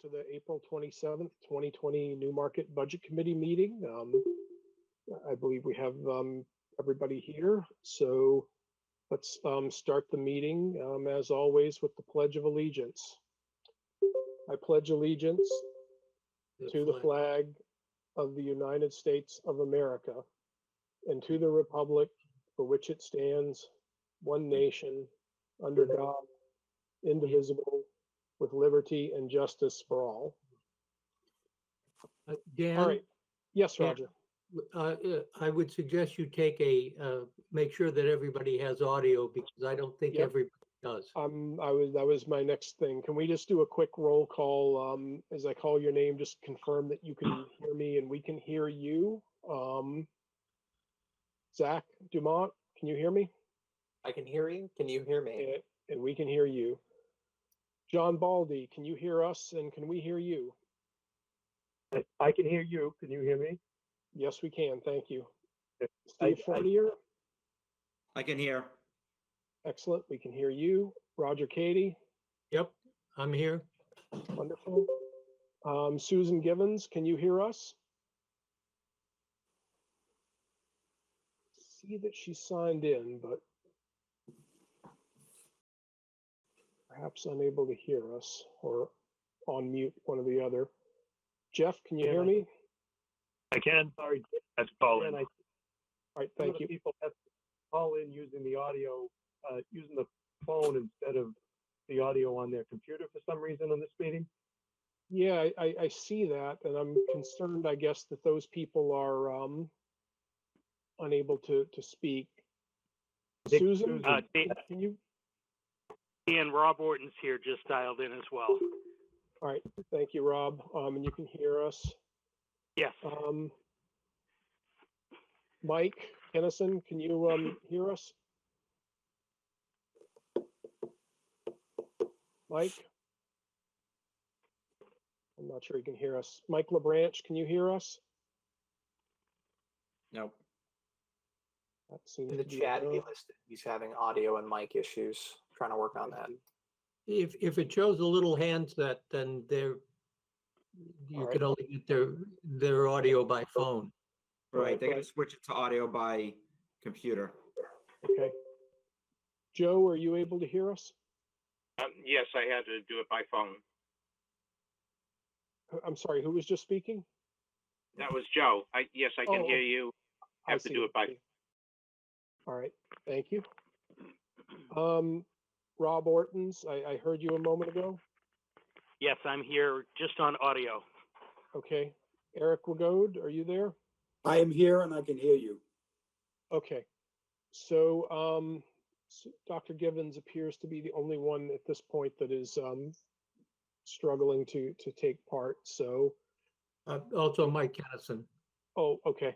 to the April 27th, 2020 Newmarket Budget Committee meeting. I believe we have everybody here. So let's start the meeting, as always, with the Pledge of Allegiance. I pledge allegiance to the flag of the United States of America and to the republic for which it stands, one nation, under God, indivisible, with liberty and justice for all. Dan? All right. Yes, Dan, Roger. I would suggest you take make sure that everybody has audio, because I don't think Yep. everybody does. That was my next thing. Can we just do a quick roll call? As I call your name, just confirm that you can hear me and we can hear you. Zach Dumont, can you hear me? I can hear you. Can you hear me? And we can hear you. John Baldy, can you hear us and can we hear you? I can hear you. Can you hear me? Yes, we can. Thank you. I- Steve Fournier, I can hear. excellent. We can hear you. Roger Cady, Yep, I'm here. wonderful. Susan Givens, can you hear us? See that she signed in, but perhaps unable to hear us or on mute, one or the other. Jeff, can you hear me? I can. Sorry, that's calling. All right, thank you. People have to call in using the audio, using the phone instead of the audio on their computer for some reason on this meeting. Yeah, I see that, and I'm concerned, I guess, that those people are unable to speak. Susan, can you? And Rob Orton's here, just dialed in as well. All right, thank you, Rob. And you can hear us. Yes. Mike Kennison, can you hear us? Mike? I'm not sure he can hear us. Mike LeBranch, can you hear us? Nope. That seems In the to be chat, a he no. listed he's having audio and mic issues. Trying to work on that. If it shows a little handset, then you All can right. only get their audio by phone. Right, they gotta switch it to audio by computer. Okay. Joe, are you able to hear us? Yes, I had to do it by phone. I'm sorry, who was just speaking? That was Joe. Yes, I can Oh, hear you. I Have to see, do it by. I see. All right, thank you. Rob Ortons, I heard you a moment ago. Yes, I'm here just on audio. Okay. Eric Wagode, are you there? I am here and I can hear you. Okay. So, Dr. Givens appears to be the only one at this point that is struggling to take part. So, Also Mike Kennison. oh, okay.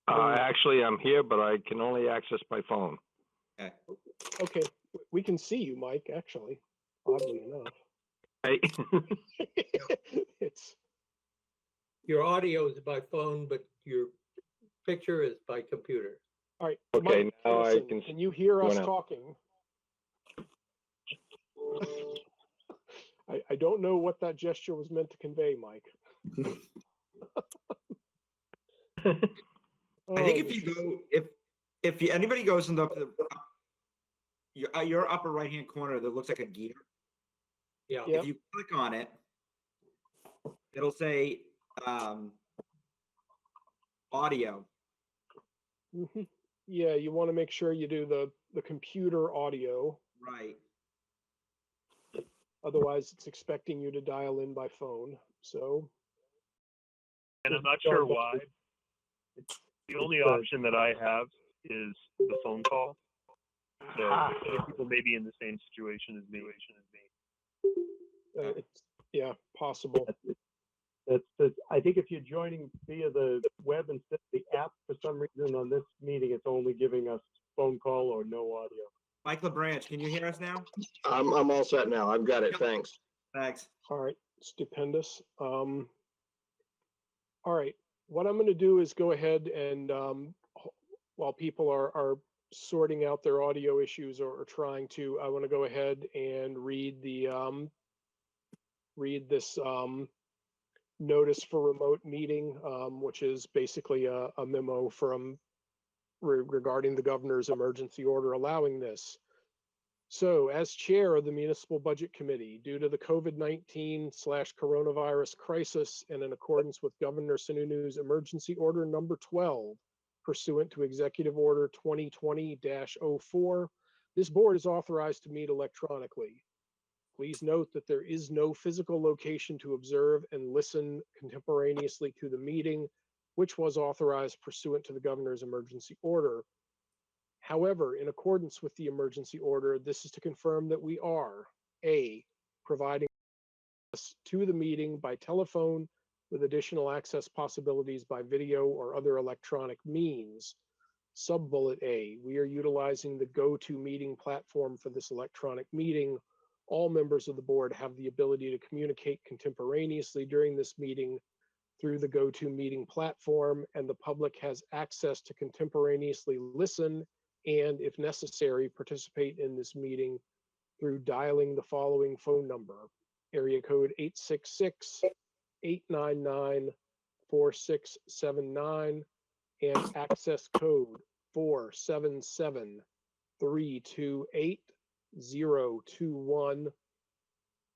Actually, I'm here, but I can only access by phone. Okay. Okay. We can see you, Mike, actually, oddly enough. Hey. It's, Your audio is by phone, but your picture is by computer. all right. Okay, Mike now I Kennison, can you hear us go now. talking? I don't know what that gesture was meant to convey, Mike. I think Oh, if you go, if anybody goes in your upper right-hand corner that looks like a gear, Yeah. Yep. if you click on it, it'll say audio. mhm. Yeah, you want to make sure you do the computer audio. Right. Otherwise, it's expecting you to dial in by phone. So, And I'm not sure why. The only option that I have is the phone call. So other people may be in the same situation as me. it's, yeah, possible. I think if you're joining via the web instead of the app, for some reason on this meeting, it's only giving us phone call or no audio. Mike LeBranch, can you hear us now? I'm all set now. I've got it. Yep. Thanks. Thanks. All right, stupendous. All right, what I'm going to do is go ahead and while people are sorting out their audio issues or trying to, I want to go ahead and read the read this notice for remote meeting, which is basically a memo from regarding the governor's emergency order allowing this. So as chair of the Municipal Budget Committee, due to the COVID-19/coronavirus crisis and in accordance with Governor Sununu's emergency order number 12, pursuant to Executive Order 2020-04, this board is authorized to meet electronically. Please note that there is no physical location to observe and listen contemporaneously to the meeting, which was authorized pursuant to the governor's emergency order. However, in accordance with the emergency order, this is to confirm that we are A, providing access to the meeting by telephone with additional access possibilities by video or other electronic means. Sub-bullet A, we are utilizing the GoToMeeting platform for this electronic meeting. All members of the board have the ability to communicate contemporaneously during this meeting through the GoToMeeting platform, and the public has access to contemporaneously listen and, if necessary, participate in this meeting through dialing the following phone number: area code 866-899-4679 and access code 477-328-021,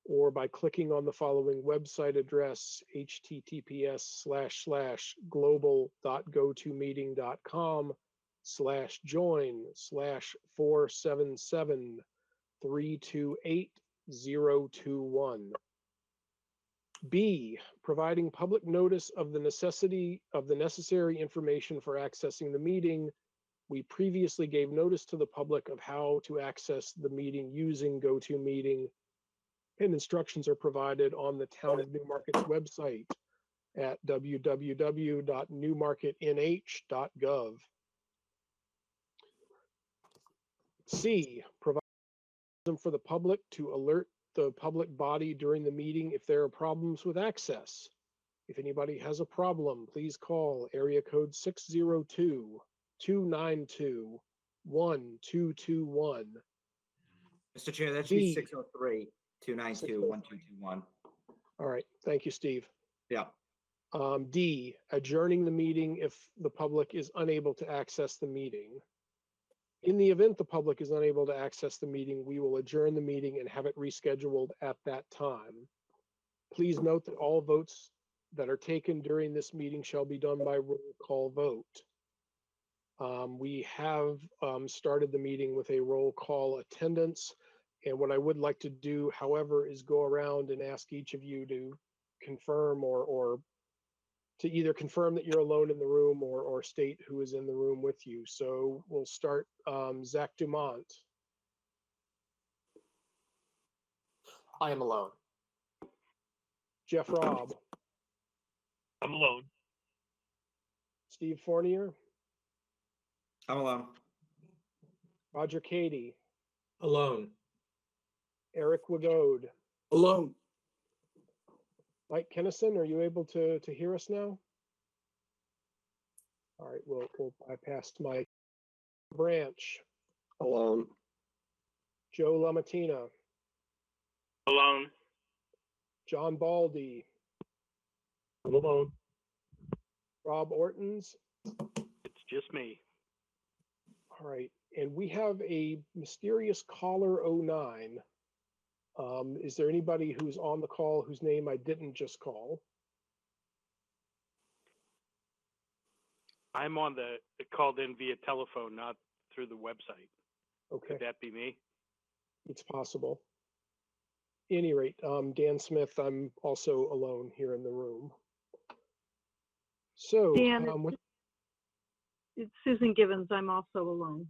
or by clicking on the following website address: https://global.gotomeeting.com/join/477-328-021. B, providing public notice of the necessity of the necessary information for accessing the meeting. We previously gave notice to the public of how to access the meeting using GoToMeeting, and instructions are provided on the Town of Newmarket's website at www.newmarketnh.gov. C, provide for the public to alert the public body during the meeting if there are problems with access. If anybody has a problem, please call area code 602-292-1221. Mr. Chair, that should be 603-292-1221. All right, thank you, Steve. Yeah. D, adjourning the meeting if the public is unable to access the meeting. In the event the public is unable to access the meeting, we will adjourn the meeting and have it rescheduled at that time. Please note that all votes that are taken during this meeting shall be done by roll call vote. We have started the meeting with a roll call attendance. And what I would like to do, however, is go around and ask each of you to confirm or to either confirm that you're alone in the room or state who is in the room with you. So we'll start, Zach Dumont, I am alone. Jeff Robb, I'm alone. Steve Fournier, I'm alone. Roger Cady, Alone. Eric Wagode, Alone. Mike Kennison, are you able to hear us now? All right, we'll bypass Mike. Branch, Alone. Joe LaMattina, Alone. John Baldy, I'm alone. Rob Ortons. It's just me. All right, and we have a mysterious caller 09. Is there anybody who's on the call whose name I didn't just call? I'm on the called in via telephone, not through the website. Okay, Could that be me? it's possible. Any rate, Dan Smith, I'm also alone here in the room. So, Dan, it's Susan Givens. I'm also alone.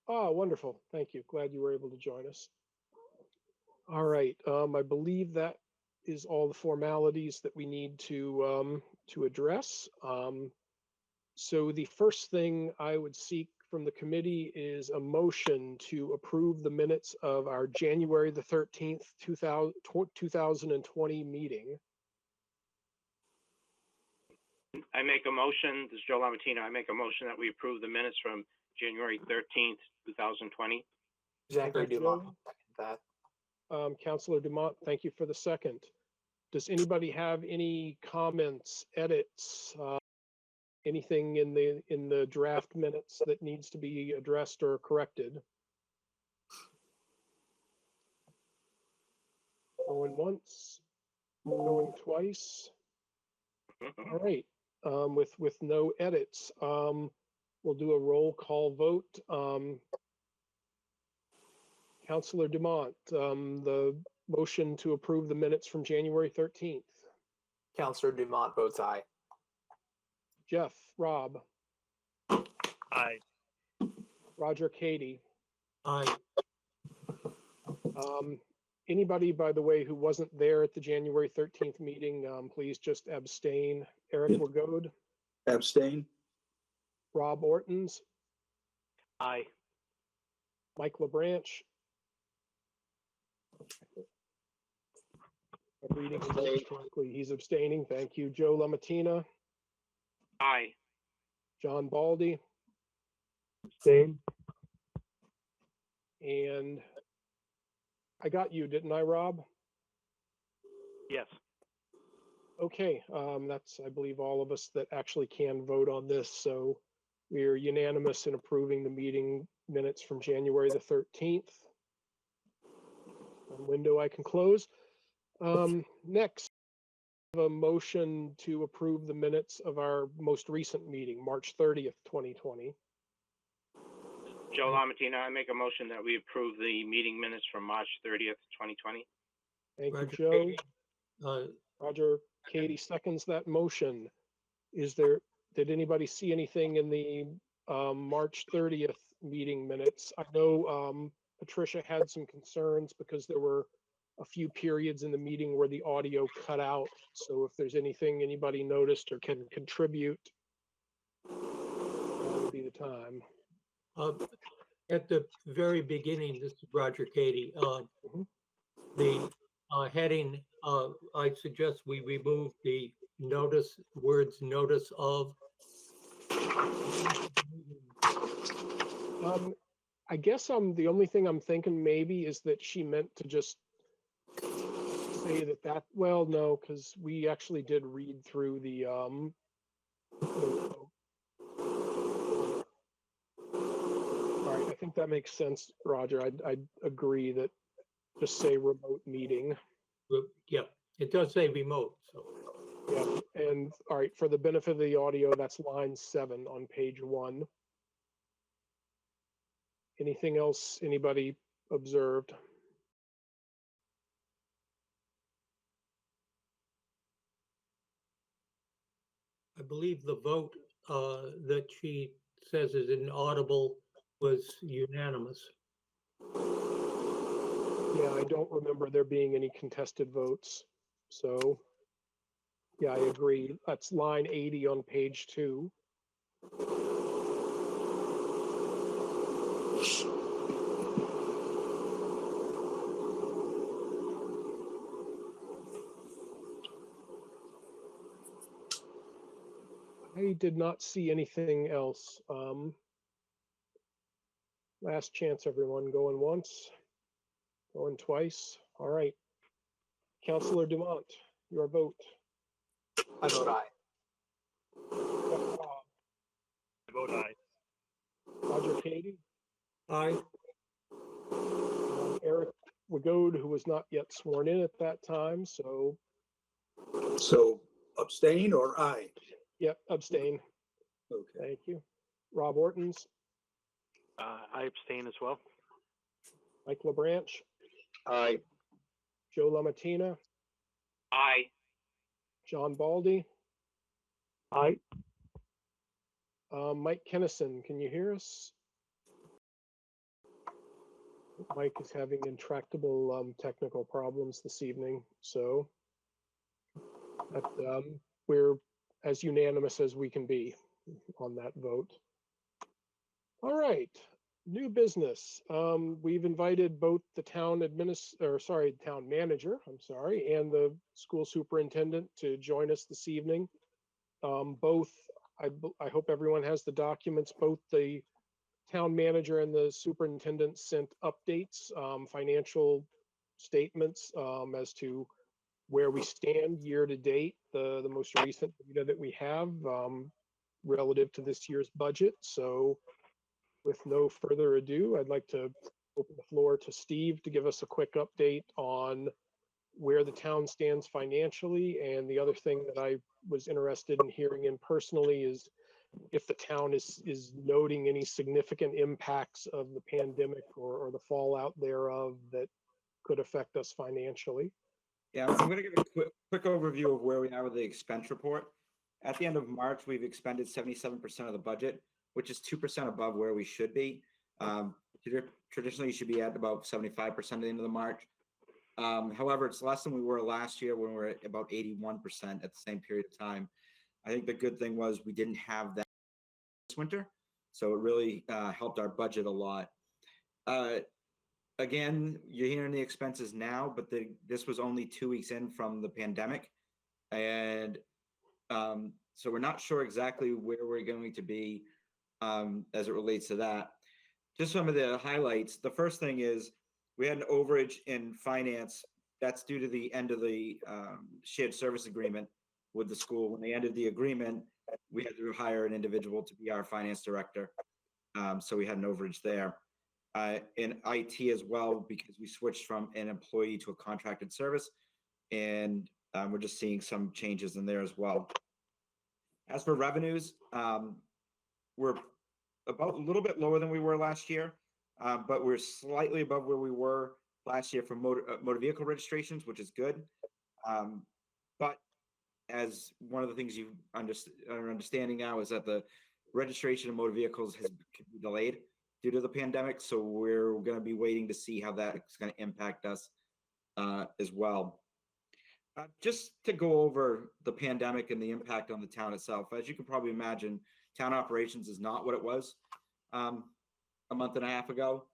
wonderful. Thank you. Glad you were able to join us. All right, I believe that is all the formalities that we need to address. So the first thing I would seek from the committee is a motion to approve the minutes of our January the 13th, 2020 meeting. I make a motion, this is Joe Lamatino, I make a motion that we approve the minutes from January 13th, 2020. Zachary Thank you, Dumont. Joe. Second that. Councilor Dumont, thank you for the second. Does anybody have any comments, edits, anything in the draft minutes that needs to be addressed or corrected? Going once, going twice. All right, with no edits, we'll do a roll call vote. Councilor Dumont, the motion to approve the minutes from January 13th. Counselor Dumont votes aye. Jeff, Rob, Aye. Roger, Katie. Aye. Anybody, by the way, who wasn't there at the January 13th meeting, please just abstain. Eric Wagode, Abstain? Rob Ortons, Aye. Mike LeBranch. I'm reading his name correctly. He's abstaining. Thank you. Joe LaMattina, Aye. John Baldy, Abstain. and I got you, didn't I, Rob? Yes. Okay, that's, I believe, all of us that actually can vote on this. So we are unanimous in approving the meeting minutes from January the 13th. One window I can close. Next, a motion to approve the minutes of our most recent meeting, March 30th, 2020. Joe LaMattina, I make a motion that we approve the meeting minutes from March 30th, 2020. Thank you, Roger, Joe. Katie. Roger, Katie seconds that motion. Did anybody see anything in the March 30th meeting minutes? I know Patricia had some concerns because there were a few periods in the meeting where the audio cut out. So if there's anything anybody noticed or can contribute, that would be the time. At the very beginning, this is Roger Katie, the heading, I suggest we remove the words notice of. I guess the only thing I'm thinking maybe is that she meant to just say that, well, no, because we actually did read through the all right, I think that makes sense, Roger. I'd agree that just say remote meeting. Yeah, it does say remote, so. Yeah, and all right, for the benefit of the audio, that's line 7 on page 1. Anything else anybody observed? I believe the vote that she says is inaudible was unanimous. Yeah, I don't remember there being any contested votes. So, yeah, I agree. That's line 80 on page 2. I did not see anything else. Last chance, everyone. Going once, going twice. All right. Councilor Dumont, your vote. I vote aye. I vote aye. Roger Katie, Aye. Eric Wagode, who was not yet sworn in at that time. So, So abstain or aye? yep, abstain. Okay. Thank you. Rob Ortons, I abstain as well. Mike LeBranch, Aye. Joe LaMattina, Aye. John Baldy, Aye. Mike Kennison, can you hear us? Mike is having intractable technical problems this evening, so but, we're as unanimous as we can be on that vote. All right, new business. We've invited both the town town manager, and the school superintendent to join us this evening. Both, I hope everyone has the documents. Both the town manager and the superintendent sent updates, financial statements as to where we stand year to date, the most recent data that we have relative to this year's budget. So with no further ado, I'd like to open the floor to Steve to give us a quick update on where the town stands financially. And the other thing that I was interested in hearing in personally is if the town is noting any significant impacts of the pandemic or the fallout thereof that could affect us financially. Yeah, so I'm going to give a quick overview of where we are with the expense report. At the end of March, we've expended 77% of the budget, which is 2% above where we should be. Traditionally, you should be at about 75% at the end of the March. However, it's less than we were last year when we were at about 81% at the same period of time. I think the good thing was we didn't have that this winter, so it really helped our budget a lot. Again, you're hearing the expenses now, but this was only 2 weeks in from the pandemic. And so we're not sure exactly where we're going to be as it relates to that. Just some of the highlights. The first thing is we had an overage in finance. That's due to the end of the shared service agreement with the school. When they ended the agreement, we had to hire an individual to be our finance director. So we had an overage there. In IT as well, because we switched from an employee to a contracted service, and we're just seeing some changes in there as well. As for revenues, we're about a little bit lower than we were last year, but we're slightly above where we were last year for motor vehicle registrations, which is good. But as one of the things you are understanding now is that the registration of motor vehicles has been delayed due to the pandemic. So we're going to be waiting to see how that's going to impact us as well. Just to go over the pandemic and the impact on the town itself, as you can probably imagine, town operations is not what it was a month and a half ago.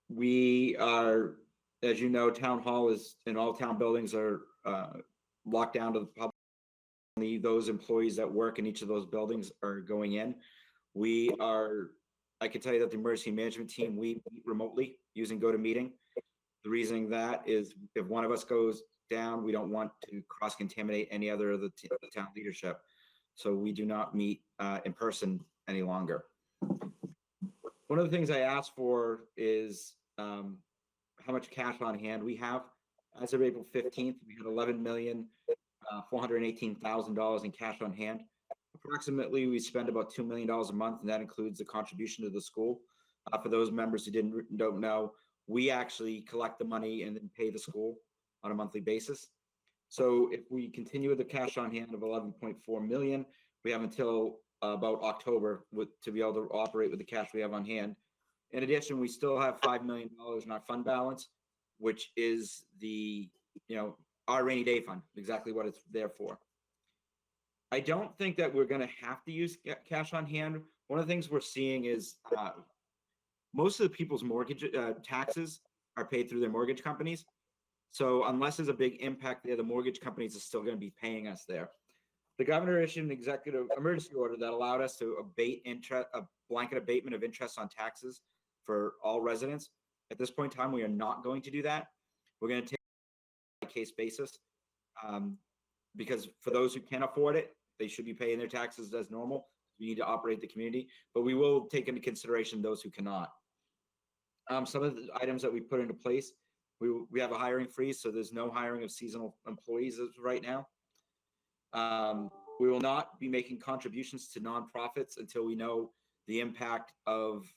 We are, as you know, town hall is, and all town buildings are locked down to the public. Only those employees that work in each of those buildings are going in. I can tell you that the emergency management team, we meet remotely using GoToMeeting. The reason that is if one of us goes down, we don't want to cross-contaminate any other of the town leadership. So we do not meet in person any longer. One of the things I asked for is how much cash on hand we have. As of April 15th, we had $11,418,000 in cash on hand. Approximately, we spend about $2 million a month, and that includes the contribution to the school. For those members who don't know, we actually collect the money and then pay the school on a monthly basis. So if we continue with the cash on hand of 11.4 million, we have until about October to be able to operate with the cash we have on hand. In addition, we still have $5 million in our fund balance, which is our rainy day fund, exactly what it's there for. I don't think that we're going to have to use cash on hand. One of the things we're seeing is most of the people's mortgage taxes are paid through their mortgage companies. So unless there's a big impact there, the mortgage companies are still going to be paying us there. The governor issued an executive emergency order that allowed us to abate interest, a blanket abatement of interest on taxes for all residents. At this point in time, we are not going to do that. We're going to take it on a case basis because for those who can't afford it, they should be paying their taxes as normal. We need to operate the community, but we will take into consideration those who cannot. Some of the items that we put into place, we have a hiring freeze, so there's no hiring of seasonal employees as right now. We will not be making contributions to nonprofits until we know the impact of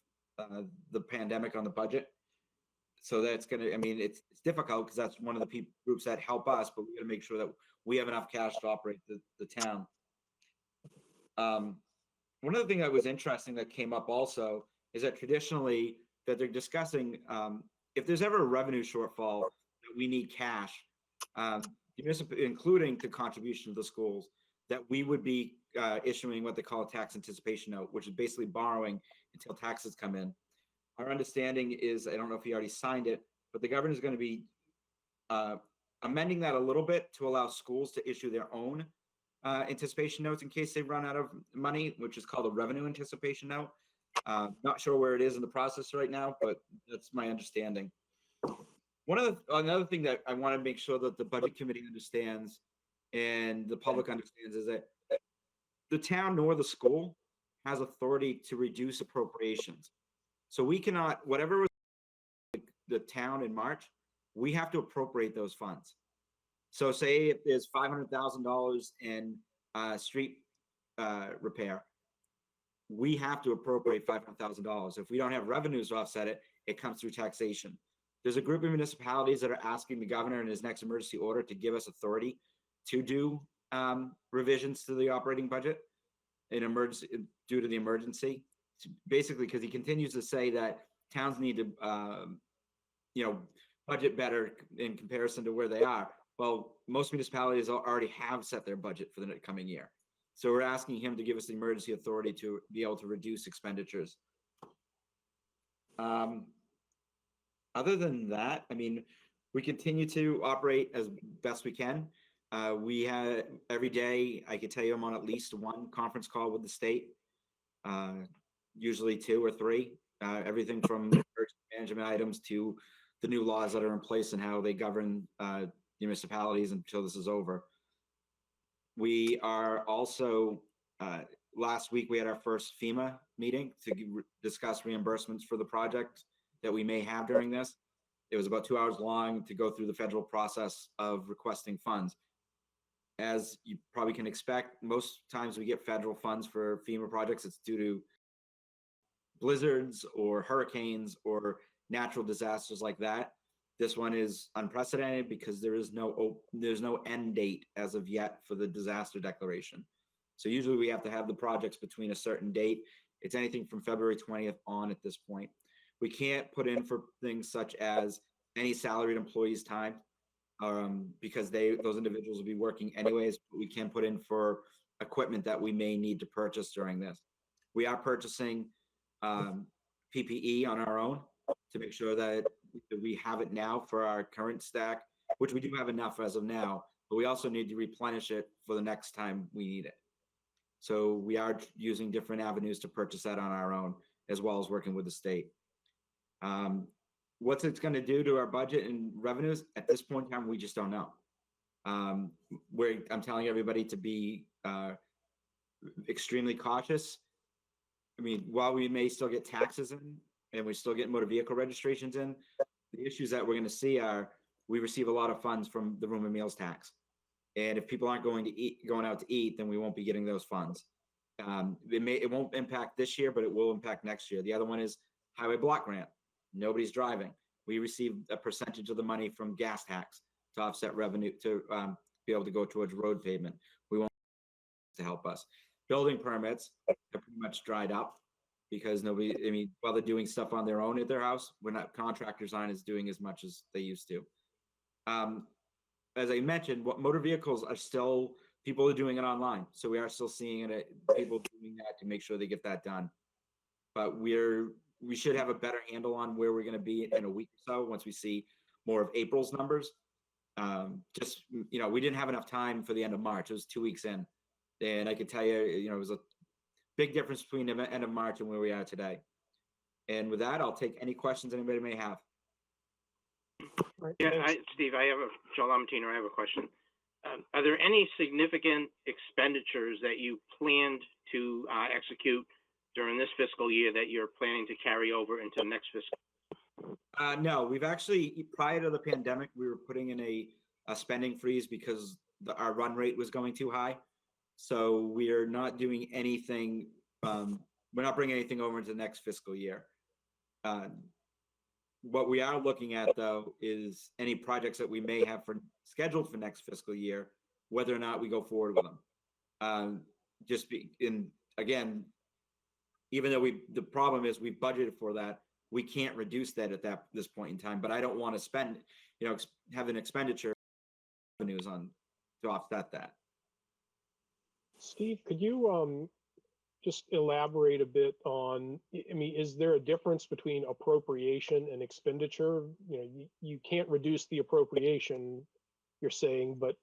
the pandemic on the budget. So that's going to, it's difficult because that's one of the groups that help us, but we got to make sure that we have enough cash to operate the town. One of the things that was interesting that came up also is that traditionally that they're discussing if there's ever a revenue shortfall that we need cash, including the contribution to the schools, that we would be issuing what they call a tax anticipation note, which is basically borrowing until taxes come in. Our understanding is, I don't know if he already signed it, but the governor is going to be amending that a little bit to allow schools to issue their own anticipation notes in case they run out of money, which is called a revenue anticipation note. Not sure where it is in the process right now, but that's my understanding. Another thing that I want to make sure that the budget committee understands and the public understands is that the town nor the school has authority to reduce appropriations. So we cannot, whatever was the town in March, we have to appropriate those funds. So say if there's $500,000 in street repair, we have to appropriate $500,000. If we don't have revenues to offset it, it comes through taxation. There's a group of municipalities that are asking the governor in his next emergency order to give us authority to do revisions to the operating budget in emergency due to the emergency. Basically, because he continues to say that towns need to, budget better in comparison to where they are. Well, most municipalities already have set their budget for the coming year. So we're asking him to give us the emergency authority to be able to reduce expenditures. Other than that, I mean, we continue to operate as best we can. We had every day, I could tell you I'm on at least one conference call with the state, usually 2 or 3, everything from management items to the new laws that are in place and how they govern municipalities until this is over. We are also, last week we had our first FEMA meeting to discuss reimbursements for the project that we may have during this. It was about 2 hours long to go through the federal process of requesting funds. As you probably can expect, most times we get federal funds for FEMA projects, it's due to blizzards or hurricanes or natural disasters like that. This one is unprecedented because there's no end date as of yet for the disaster declaration. So usually we have to have the projects between a certain date. It's anything from February 20th on at this point. We can't put in for things such as any salaried employees' time because those individuals will be working anyways. But we can put in for equipment that we may need to purchase during this. We are purchasing PPE on our own to make sure that we have it now for our current stack, which we do have enough as of now, but we also need to replenish it for the next time we need it. So we are using different avenues to purchase that on our own, as well as working with the state. What's it's going to do to our budget and revenues at this point in time, we just don't know. I'm telling everybody to be extremely cautious. I mean, while we may still get taxes in and we still get motor vehicle registrations in, the issues that we're going to see are we receive a lot of funds from the room and meals tax. And if people aren't going out to eat, then we won't be getting those funds. It won't impact this year, but it will impact next year. The other one is highway block grant. Nobody's driving. We receive a percentage of the money from gas tax to offset revenue to be able to go towards road pavement. We want to help us. Building permits are pretty much dried up because while they're doing stuff on their own at their house, contractors aren't as doing as much as they used to. As I mentioned, what motor vehicles are still, people are doing it online. So we are still seeing it, people doing that to make sure they get that done. But we should have a better handle on where we're going to be in a week or so once we see more of April's numbers. We didn't have enough time for the end of March. It was 2 weeks in. And I could tell you, it was a big difference between the end of March and where we are today. And with that, I'll take any questions anybody may have. Yeah, Steve, Joe Lamatino, I have a question. Are there any significant expenditures that you planned to execute during this fiscal year that you're planning to carry over into next fiscal? No, we've actually, prior to the pandemic, we were putting in a spending freeze because our run rate was going too high. So we are not doing anything. We're not bringing anything over into the next fiscal year. What we are looking at, though, is any projects that we may have scheduled for next fiscal year, whether or not we go forward with them. Again, even though the problem is we budgeted for that, we can't reduce that at this point in time. But I don't want to spend, have an expenditure revenues on to offset that. Steve, could you just elaborate a bit on, is there a difference between appropriation and expenditure? You can't reduce the appropriation, you're saying, but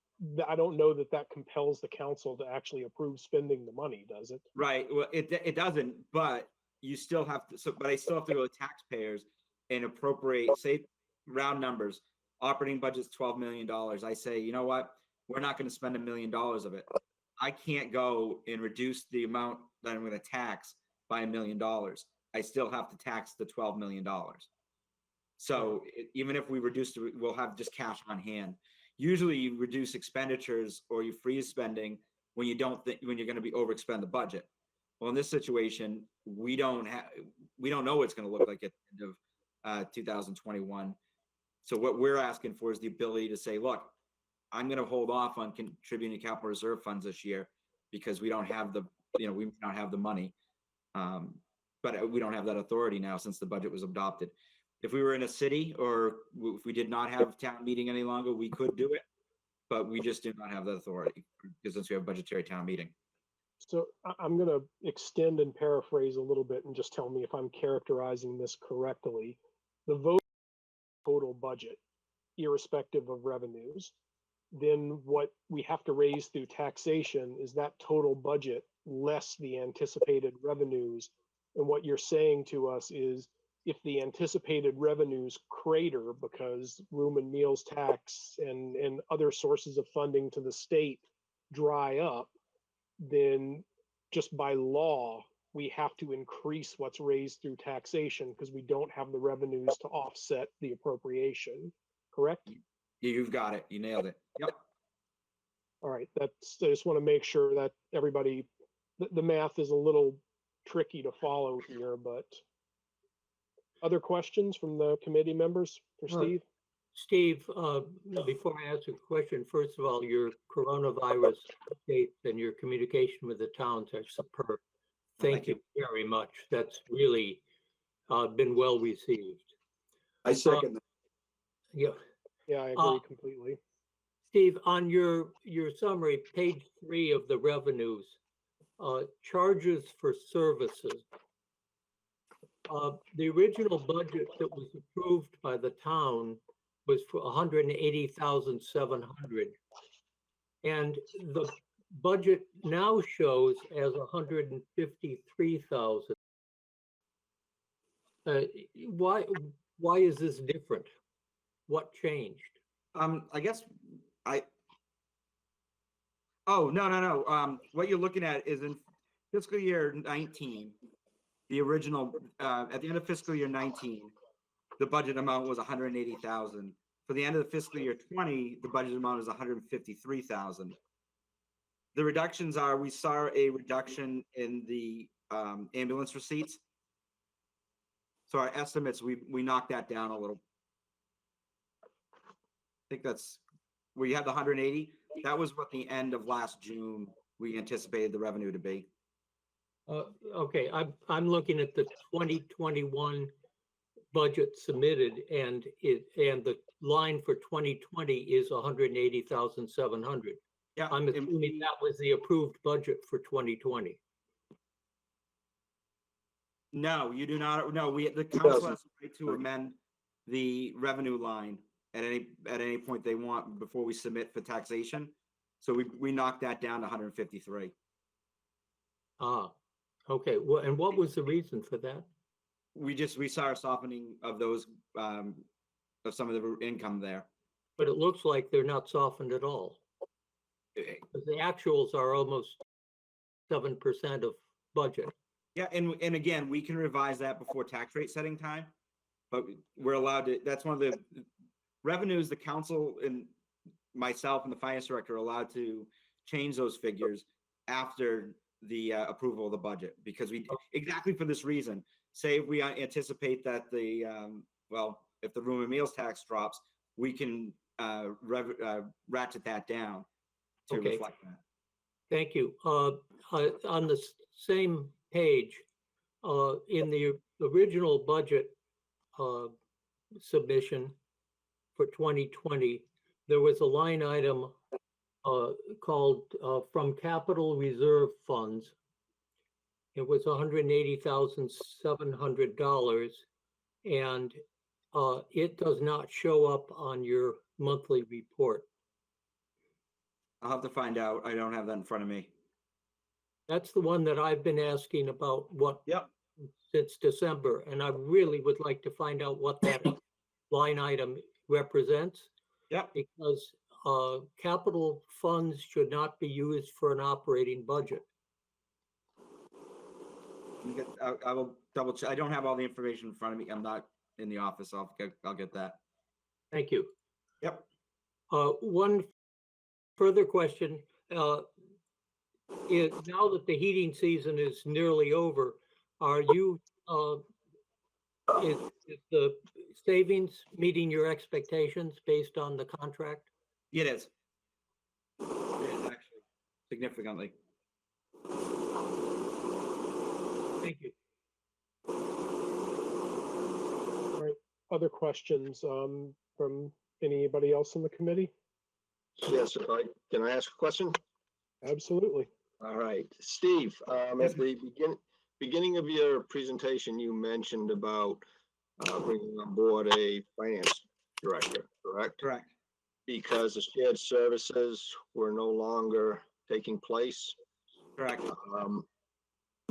I don't know that compels the council to actually approve spending the money, does it? Right. Well, it doesn't, but you still have to, but I still have to go to taxpayers and appropriate, say round numbers, operating budget's $12 million. I say, you know what? We're not going to spend $1 million of it. I can't go and reduce the amount that I'm going to tax by $1 million. I still have to tax the $12 million. So even if we reduce, we'll have just cash on hand. Usually you reduce expenditures or you freeze spending when you don't think, when you're going to be overexpend the budget. Well, in this situation, we don't know what it's going to look like at the end of 2021. So what we're asking for is the ability to say, look, I'm going to hold off on contributing to capital reserve funds this year because we don't have the, we don't have the money. But we don't have that authority now since the budget was adopted. If we were in a city or if we did not have town meeting any longer, we could do it, but we just do not have that authority because since we have budgetary town meeting. So I'm going to extend and paraphrase a little bit and just tell me if I'm characterizing this correctly. The vote total budget, irrespective of revenues, then what we have to raise through taxation is that total budget less the anticipated revenues. And what you're saying to us is if the anticipated revenues crater because room and meals tax and other sources of funding to the state dry up, then just by law, we have to increase what's raised through taxation because we don't have the revenues to offset the appropriation, correct? You've got it. You nailed it. Yep. All right, I just want to make sure that everybody, the math is a little tricky to follow here, but other questions from the committee members for Steve? Steve, before I ask a question, first of all, your coronavirus updates and your communication with the towns are superb. Thank you very much. That's really been well received. I second that. Yeah, Yeah, I agree completely. Steve, on your summary, page 3 of the revenues, charges for services. The original budget that was approved by the town was for 180,700, and the budget now shows as 153,000. Why is this different? What changed? I guess oh, no. What you're looking at is in fiscal year 19, the original, at the end of fiscal year 19, the budget amount was 180,000. For the end of the fiscal year 20, the budget amount is 153,000. The reductions are, we saw a reduction in the ambulance receipts. So our estimates, we knocked that down a little. I think that's, we had the 180. That was what the end of last June we anticipated the revenue to be. Okay, I'm looking at the 2021 budget submitted, and the line for 2020 is 180,700. Yeah, I'm assuming that was the approved budget for 2020. No, you do not. No, the council has the right to amend the revenue line at any point they want before we submit for taxation. So we knocked that down to 153. Ah, okay. Well, and what was the reason for that? We saw a softening of those of some of the income there. But it looks like they're not softened at all. The actuals are almost 7% of budget. Yeah, and again, we can revise that before tax rate setting time, but we're allowed to. That's one of the revenues. The council and myself and the finance director are allowed to change those figures after the approval of the budget, because exactly for this reason. Say if we anticipate that the if the room and meals tax drops, we can ratchet that down to reflect that. Thank you. On the same page, in the original budget submission for 2020, there was a line item called from capital reserve funds. It was $180,700, and it does not show up on your monthly report. I'll have to find out. I don't have that in front of me. That's the one that I've been asking about Yep. since December, and I really would like to find out what that line item represents. Yep. Because capital funds should not be used for an operating budget. I will double check. I don't have all the information in front of me. I'm not in the office. I'll get that. Thank you. Yep. One further question. Now that the heating season is nearly over, are you, is the savings meeting your expectations based on the contract? It is. It is actually significantly. Thank you. All right, other questions from anybody else in the committee? Yes, can I ask a question? Absolutely. All right, Steve, Yes, at the beginning of your presentation, you mentioned about bringing on board a finance director, correct? Correct. Because the shared services were no longer taking place. Correct.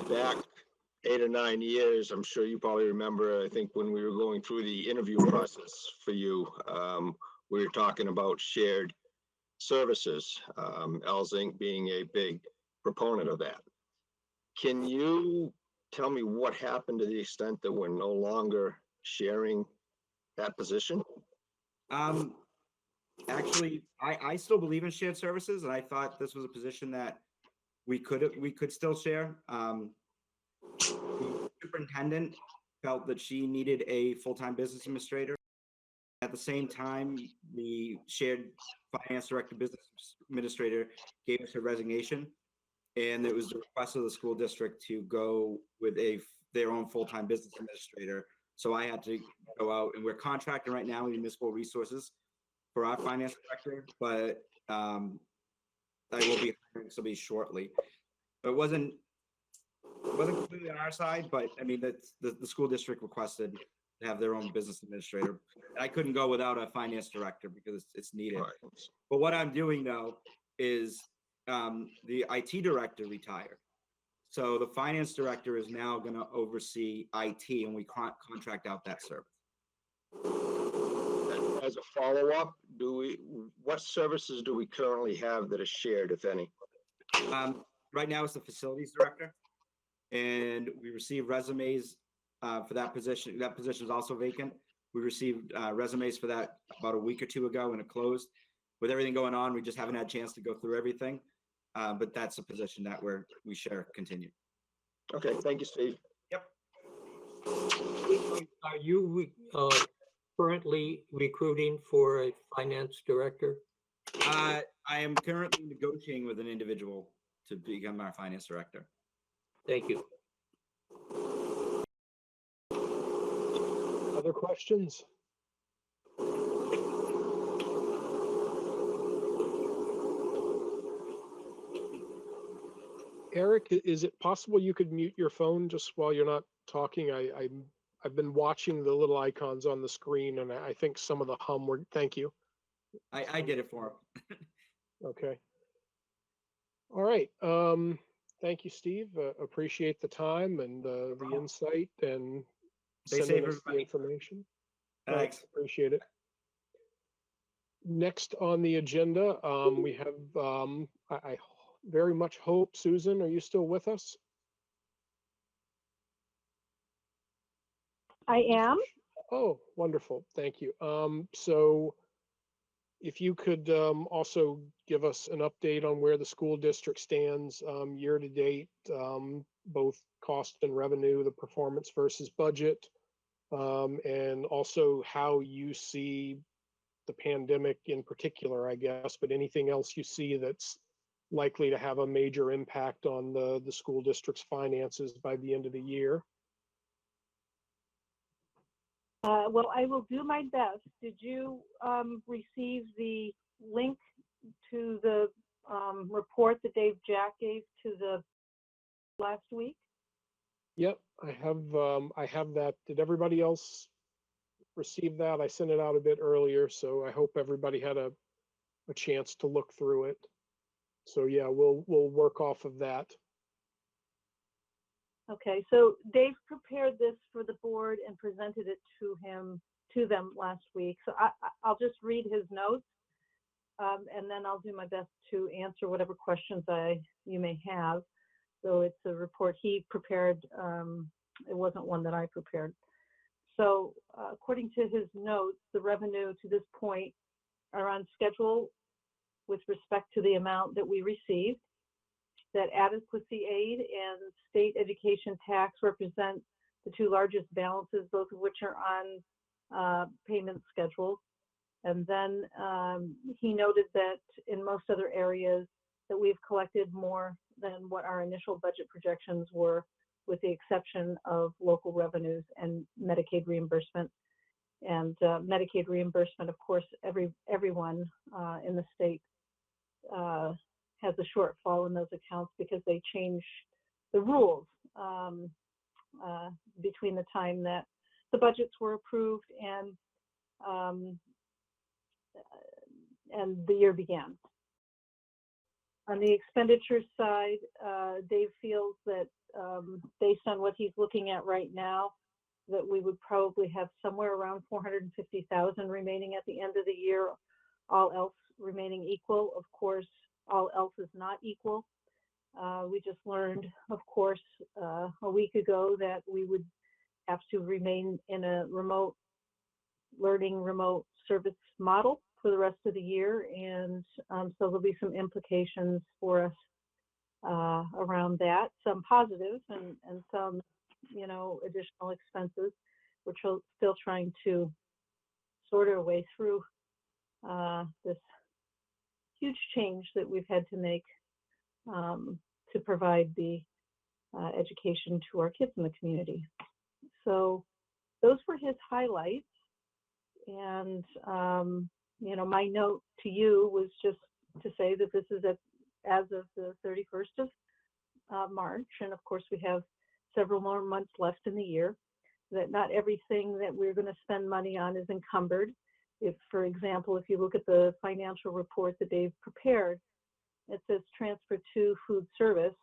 Back 8 or 9 years, I'm sure you probably remember, I think when we were going through the interview process for you, we were talking about shared services, Els Inc. being a big proponent of that. Can you tell me what happened to the extent that we're no longer sharing that position? Actually, I still believe in shared services, and I thought this was a position that we could still share. The superintendent felt that she needed a full-time business administrator. At the same time, the shared finance director, business administrator gave us her resignation, and it was the request of the school district to go with their own full-time business administrator. So I had to go out, and we're contracting right now with municipal resources for our finance director, but I will be hiring somebody shortly. It wasn't completely on our side, but I mean, that's the school district requested to have their own business administrator. I couldn't go without a finance director because it's needed. Right. But what I'm doing though is the IT director retired. So the finance director is now going to oversee IT, and we contract out that service. As a follow-up, what services do we currently have that are shared, if any? Right now it's the facilities director, and we received resumes for that position. That position is also vacant. We received resumes for that about a week or two ago, and it closed. With everything going on, we just haven't had a chance to go through everything. But that's a position that we share continue. Okay, thank you, Steve. Yep. Are you currently recruiting for a finance director? I am currently negotiating with an individual to become our finance director. Thank you. Other questions? Eric, is it possible you could mute your phone just while you're not talking? I've been watching the little icons on the screen, and I think some of the hum were, thank you. I did it for him. Okay. All right. Thank you, Steve. Appreciate the time and the insight and Stay safe, sending us the everybody. information. Thanks. Appreciate it. Next on the agenda, we have, I very much hope, Susan, are you still with us? I am. Oh, wonderful. Thank you. So if you could also give us an update on where the school district stands year to date, both cost and revenue, the performance versus budget, and also how you see the pandemic in particular, I guess, but anything else you see that's likely to have a major impact on the school district's finances by the end of the year. Well, I will do my best. Did you receive the link to the report that Dave Jack gave to the last week? Yep, I have that. Did everybody else receive that? I sent it out a bit earlier, so I hope everybody had a chance to look through it. So yeah, we'll work off of that. Okay, so Dave prepared this for the board and presented it to him to them last week. So I'll just read his notes, and then I'll do my best to answer whatever questions you may have. So it's a report he prepared. It wasn't one that I prepared. So according to his notes, the revenue to this point are on schedule with respect to the amount that we received. That adequacy aid and state education tax represent the two largest balances, both of which are on payment schedules. And then he noted that in most other areas that we've collected more than what our initial budget projections were, with the exception of local revenues and Medicaid reimbursement. And Medicaid reimbursement, of course, everyone in the state has a shortfall in those accounts because they change the rules between the time that the budgets were approved and the year began. On the expenditure side, Dave feels that based on what he's looking at right now, that we would probably have somewhere around 450,000 remaining at the end of the year, all else remaining equal. Of course, all else is not equal. We just learned, of course, a week ago that we would have to remain in a remote learning, remote service model for the rest of the year. And so there'll be some implications for us around that, some positives and some, additional expenses. We're still trying to sort our way through this huge change that we've had to make to provide the education to our kids in the community. So those were his highlights. And, my note to you was just to say that this is as of the 31st of March. And of course, we have several more months left in the year, that not everything that we're going to spend money on is encumbered. If, for example, if you look at the financial report that Dave prepared, it says transfer to food service.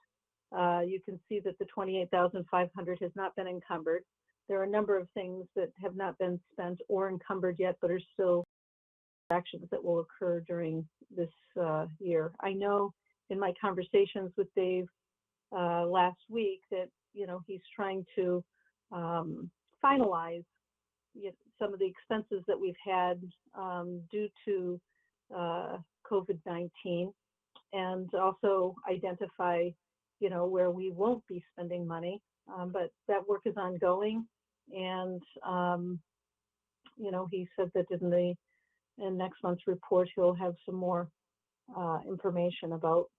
You can see that the $28,500 has not been encumbered. There are a number of things that have not been spent or encumbered yet, but are still actions that will occur during this year. I know in my conversations with Dave last week that, he's trying to finalize some of the expenses that we've had due to COVID-19, and also identify, where we won't be spending money. But that work is ongoing, and he said that in next month's report he'll have some more information about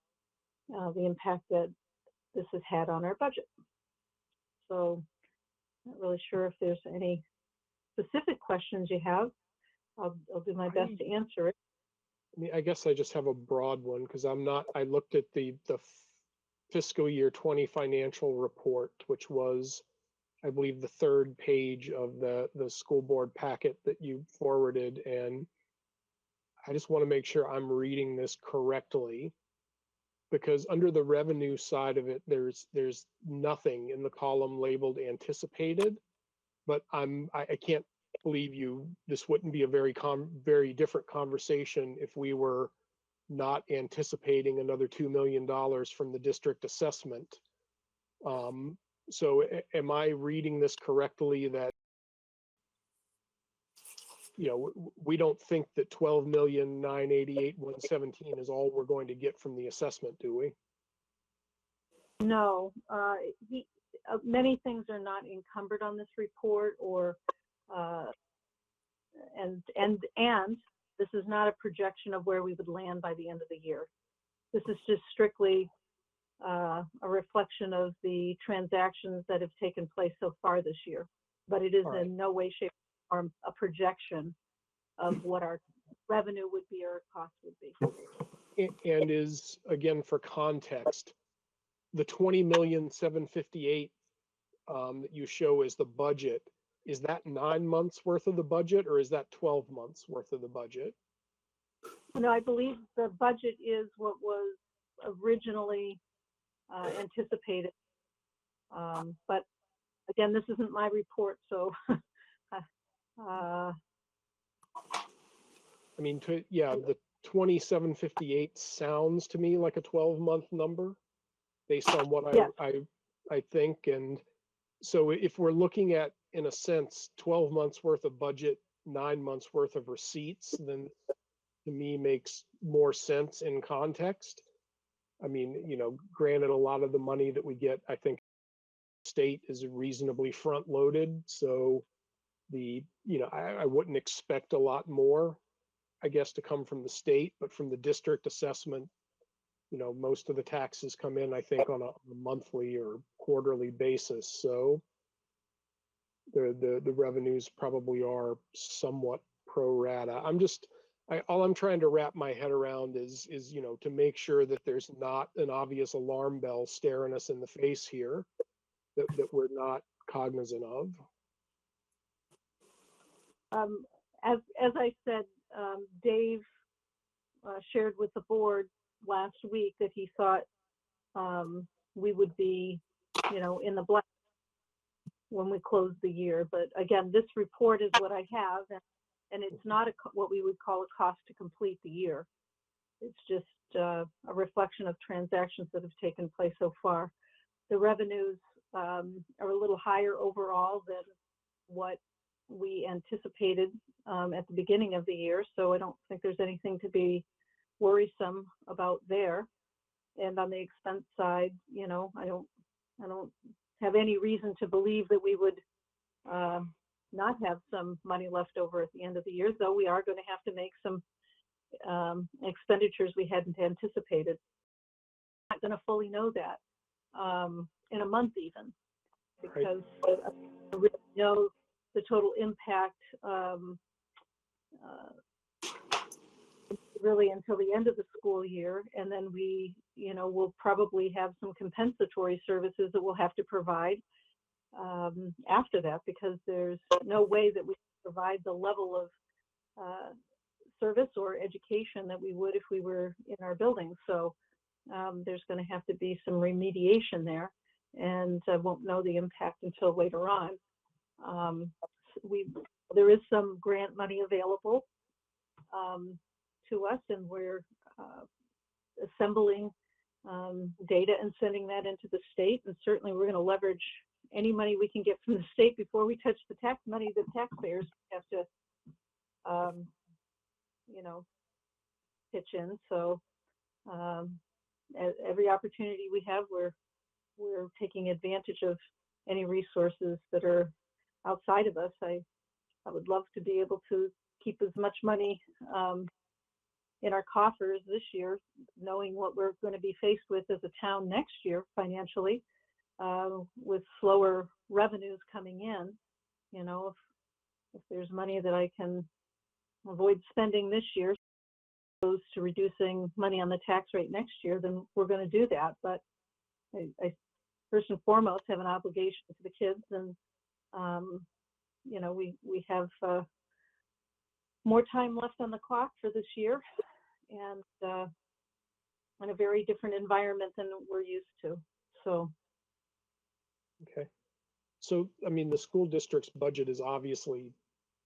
the impact that this has had on our budget. So, not really sure if there's any specific questions you have. I'll do my best to answer it. I guess I just have a broad one because I looked at the fiscal year 20 financial report, which was, I believe, the third page of the school board packet that you forwarded. And I just want to make sure I'm reading this correctly, because under the revenue side of it, there's nothing in the column labeled anticipated, but I can't believe this wouldn't be a very different conversation if we were not anticipating another $2 million from the district assessment. So am I reading this correctly that, we don't think that 12,988,117 is all we're going to get from the assessment, do we? No, many things are not encumbered on this report, or and this is not a projection of where we would land by the end of the year. This is just strictly a reflection of the transactions that have taken place so far this year, but it is in no way, shape, or form a projection of what our revenue would be or cost would be. And is, again, for context, the 20,758,000 that you show as the budget, is that 9 months worth of the budget, or is that 12 months worth of the budget? No, I believe the budget is what was originally anticipated. But again, this isn't my report, so Uh, I mean, the 2758 sounds to me like a 12-month number based on what Yes. I think. And so if we're looking at, in a sense, 12 months worth of budget, 9 months worth of receipts, then to me makes more sense in context. I mean, granted, a lot of the money that we get, I think, state is reasonably front loaded. So I wouldn't expect a lot more, I guess, to come from the state, but from the district assessment, most of the taxes come in, I think, on a monthly or quarterly basis. So the revenues probably are somewhat pro rata. All I'm trying to wrap my head around is to make sure that there's not an obvious alarm bell staring us in the face here that we're not cognizant of. As I said, Dave shared with the board last week that he thought we would be, in the black when we close the year. But again, this report is what I have, and it's not what we would call a cost to complete the year. It's just a reflection of transactions that have taken place so far. The revenues are a little higher overall than what we anticipated at the beginning of the year, so I don't think there's anything to be worrisome about there. And on the expense side, I don't have any reason to believe that we would not have some money left over at the end of the year, though we are going to have to make some expenditures we hadn't anticipated. I'm not going to fully know that in a month even, because I don't really know the total impact really until the end of the school year. And then we, will probably have some compensatory services that we'll have to provide after that, because there's no way that we provide the level of service or education that we would if we were in our building. So there's going to have to be some remediation there, and I won't know the impact until later on. There is some grant money available to us, and we're assembling data and sending that into the state. And certainly we're going to leverage any money we can get from the state before we touch the tax money that taxpayers have to, pitch in. So every opportunity we have, we're taking advantage of any resources that are outside of us. I would love to be able to keep as much money in our coffers this year, knowing what we're going to be faced with as a town next year financially, with slower revenues coming in. If there's money that I can avoid spending this year, opposed to reducing money on the tax rate next year, then we're going to do that. But I first and foremost have an obligation to the kids, and we have more time left on the clock for this year, and in a very different environment than we're used to. So. Okay. So, I mean, the school district's budget is obviously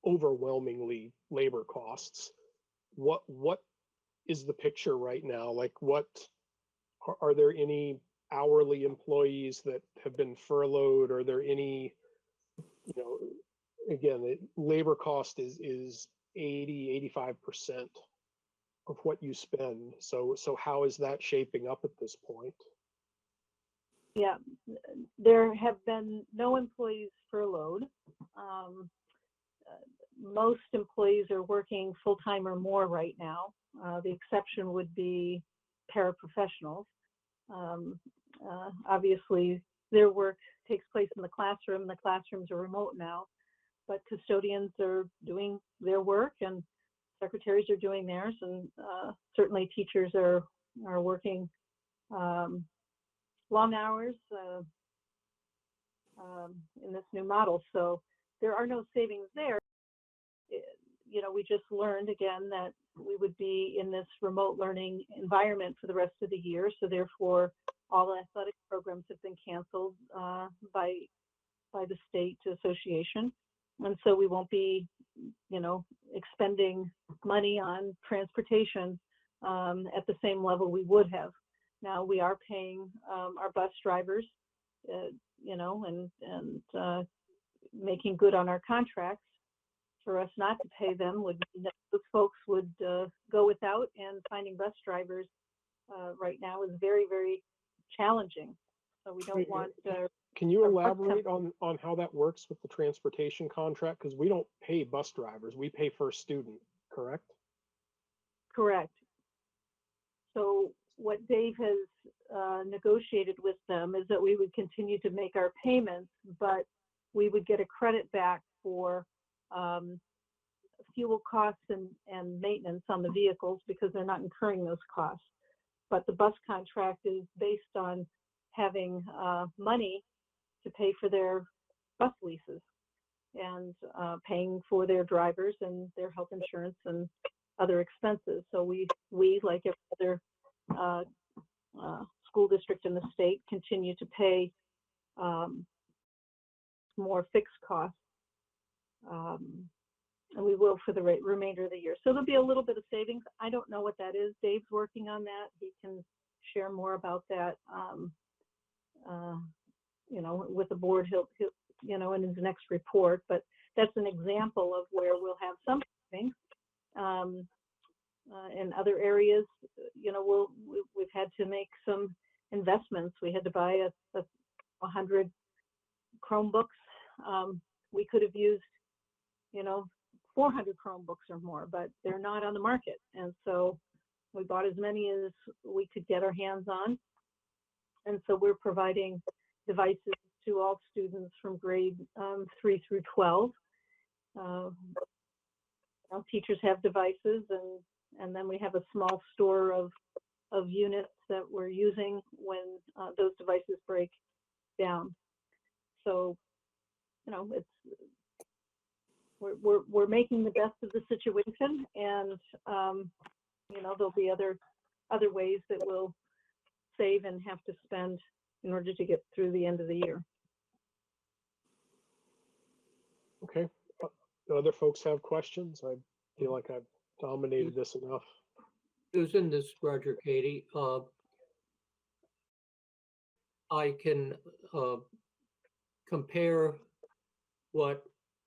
overwhelmingly labor costs. What is the picture right now? Like, are there any hourly employees that have been furloughed? Are there any, again, labor cost is 80-85% of what you spend. So how is that shaping up at this point? Yeah, there have been no employees furloughed. Most employees are working full-time or more right now. The exception would be paraprofessionals. Obviously, their work takes place in the classroom. The classrooms are remote now, but custodians are doing their work, and secretaries are doing theirs, and certainly teachers are working long hours in this new model. So there are no savings there. We just learned again that we would be in this remote learning environment for the rest of the year. So therefore, all athletic programs have been canceled by the state association. And so we won't be expending money on transportation at the same level we would have. Now we are paying our bus drivers, and making good on our contracts. For us not to pay them would mean that those folks would go without, and finding bus drivers right now is very, very challenging. So we don't Wait, want. Can you our bus elaborate on how that works with the transportation contract? Because we don't pay bus drivers, we pay first student, correct? Correct. So what Dave has negotiated with them is that we would continue to make our payments, but we would get a credit back for fuel costs and maintenance on the vehicles because they're not incurring those costs. But the bus contract is based on having money to pay for their bus leases and paying for their drivers and their health insurance and other expenses. So we like every other school district in the state, continue to pay more fixed costs. And we will for the remainder of the year. So there'll be a little bit of savings. I don't know what that is. Dave's working on that. He can share more about that. With the board, he'll in his next report. But that's an example of where we'll have some savings. In other areas, we've had to make some investments. We had to buy 100 Chromebooks. We could have used 400 Chromebooks or more, but they're not on the market. And so we bought as many as we could get our hands on. And so we're providing devices to all students from grade 3 through 12. Teachers have devices, and then we have a small store of units that we're using when those devices break down. So, it's we're making the best of the situation, and there'll be other ways that we'll save and have to spend in order to get through the end of the year. Okay. Do other folks have questions? I feel like I've dominated this enough. Susan, this is Roger Katie. I can compare what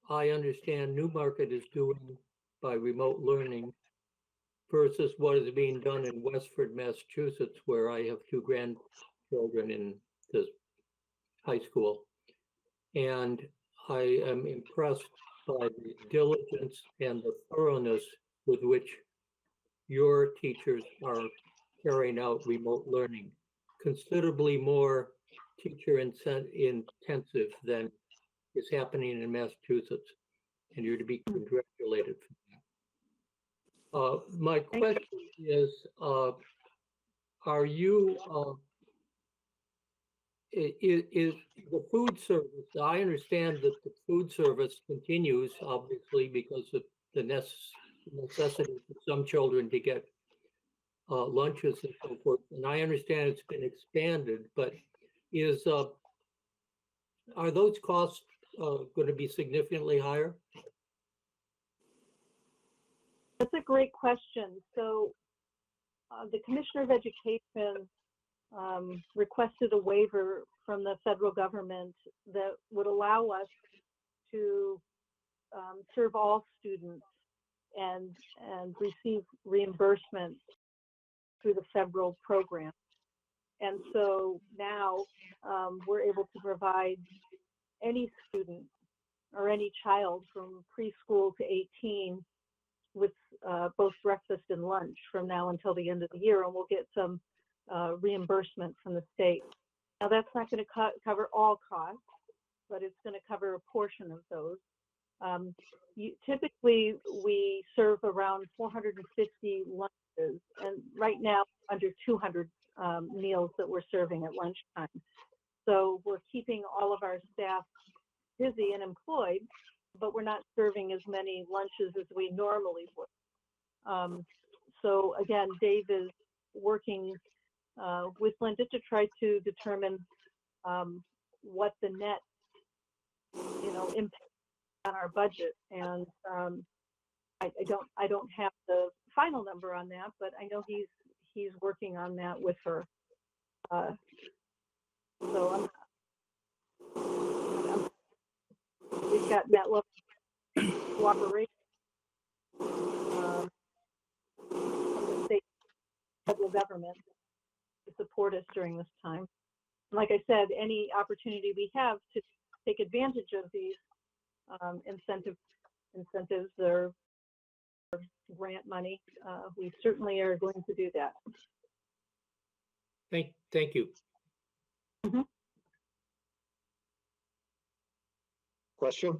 I understand Newmarket is doing by remote learning versus what is being done in Westford, Massachusetts, where I have 2 grandchildren in this high school. And I am impressed by the diligence and the thoroughness with which your teachers are carrying out remote learning, considerably more teacher intensive than is happening in Massachusetts, and you're to be congratulated for that. My question is, are you, is the food service, I understand that the food service continues, obviously, because of the necessity for some children to get lunches and so forth, and I understand it's been expanded, but are those costs going to be significantly higher? That's a great question. So the Commissioner of Education requested a waiver from the federal government that would allow us to serve all students and receive reimbursement through the federal program. And so now we're able to provide any student or any child from preschool to 18 with both breakfast and lunch from now until the end of the year, and we'll get some reimbursement from the state. Now that's not going to cover all costs, but it's going to cover a portion of those. Typically, we serve around 450 lunches, and right now under 200 meals that we're serving at lunchtime. So we're keeping all of our staff busy and employed, but we're not serving as many lunches as we normally would. So again, Dave is working with Linda to try to determine what the net, impact on our budget. And I don't have the final number on that, but I know he's working on that with her. So we've got that level of cooperation from the state and federal government to support us during this time. Like I said, any opportunity we have to take advantage of these incentives or grant money, we certainly are going to do that. Thank you. Question?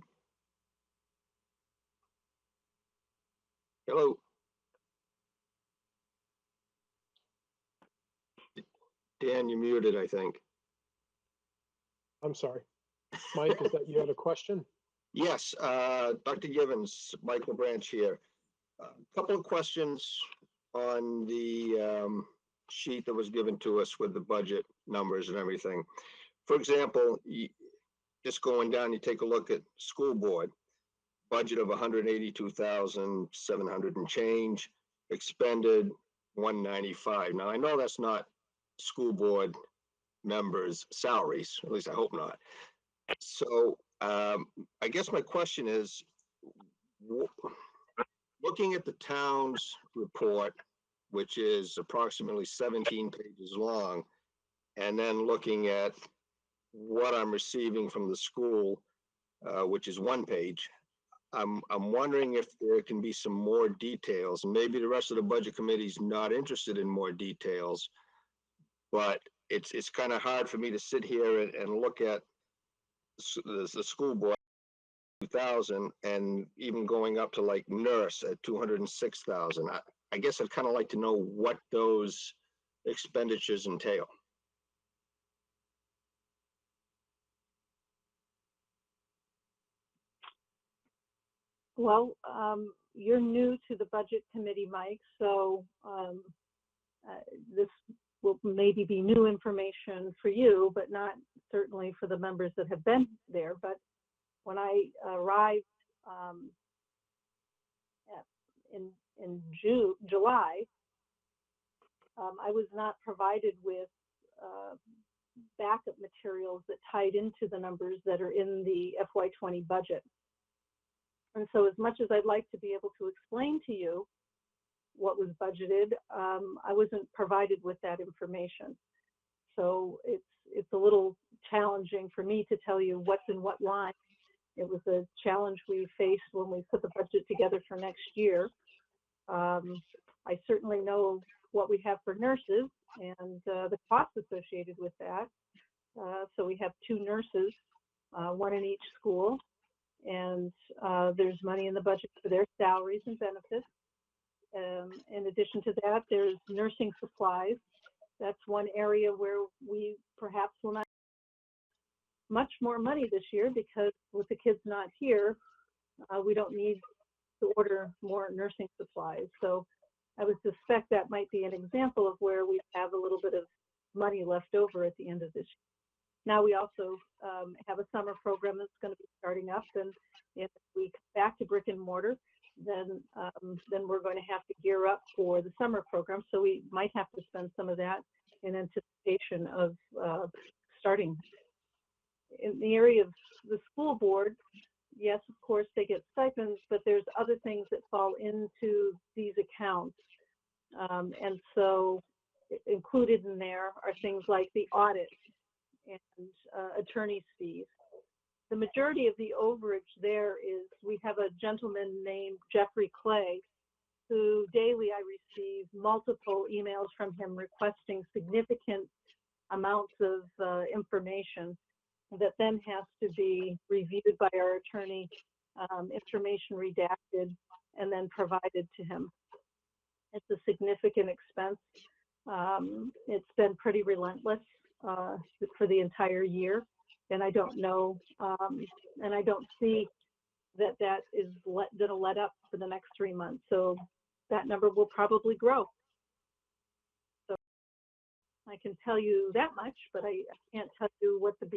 Hello? Dan, you're muted, I think. I'm sorry. Mike, is that you had a question? Yes, Dr. Givens, Michael Branch here. Couple of questions on the sheet that was given to us with the budget numbers and everything. For example, just going down, you take a look at school board, budget of 182,700 and change, expended 195. Now, I know that's not school board members' salaries, at least I hope not. So I guess my question is, looking at the town's report, which is approximately 17 pages long, and then looking at what I'm receiving from the school, which is 1 page, I'm wondering if there can be some more details. Maybe the rest of the budget committee is not interested in more details, but it's kind of hard for me to sit here and look at the school board 2,000 and even going up to like nurse at 206,000. I guess I'd kind of like to know what those expenditures entail. Well, you're new to the budget committee, Mike, so this will maybe be new information for you, but not certainly for the members that have been there. But when I arrived in July, I was not provided with backup materials that tied into the numbers that are in the FY20 budget. And so as much as I'd like to be able to explain to you what was budgeted, I wasn't provided with that information. So it's a little challenging for me to tell you what's in what line. It was a challenge we faced when we put the budget together for next year. I certainly know what we have for nurses and the costs associated with that. So we have 2 nurses, 1 in each school, and there's money in the budget for their salaries and benefits. In addition to that, there's nursing supplies. That's one area where we perhaps will not have much more money this year because with the kids not here, we don't need to order more nursing supplies. So I would suspect that might be an example of where we have a little bit of money left over at the end of this year. Now we also have a summer program that's going to be starting up, and if we come back to brick and mortar, then we're going to have to gear up for the summer program. So we might have to spend some of that in anticipation of starting. In the area of the school board, yes, of course, they get stipends, but there's other things that fall into these accounts. And so included in there are things like the audit and attorney's fees. The majority of the overage there is, we have a gentleman named Jeffrey Clay, who daily I receive multiple emails from him requesting significant amounts of information that then has to be reviewed by our attorney, information redacted, and then provided to him. It's a significant expense. It's been pretty relentless for the entire year. And I don't know, and I don't see that is going to let up for the next 3 months. So that number will probably grow. So I can tell you that much, but I can't tell you what the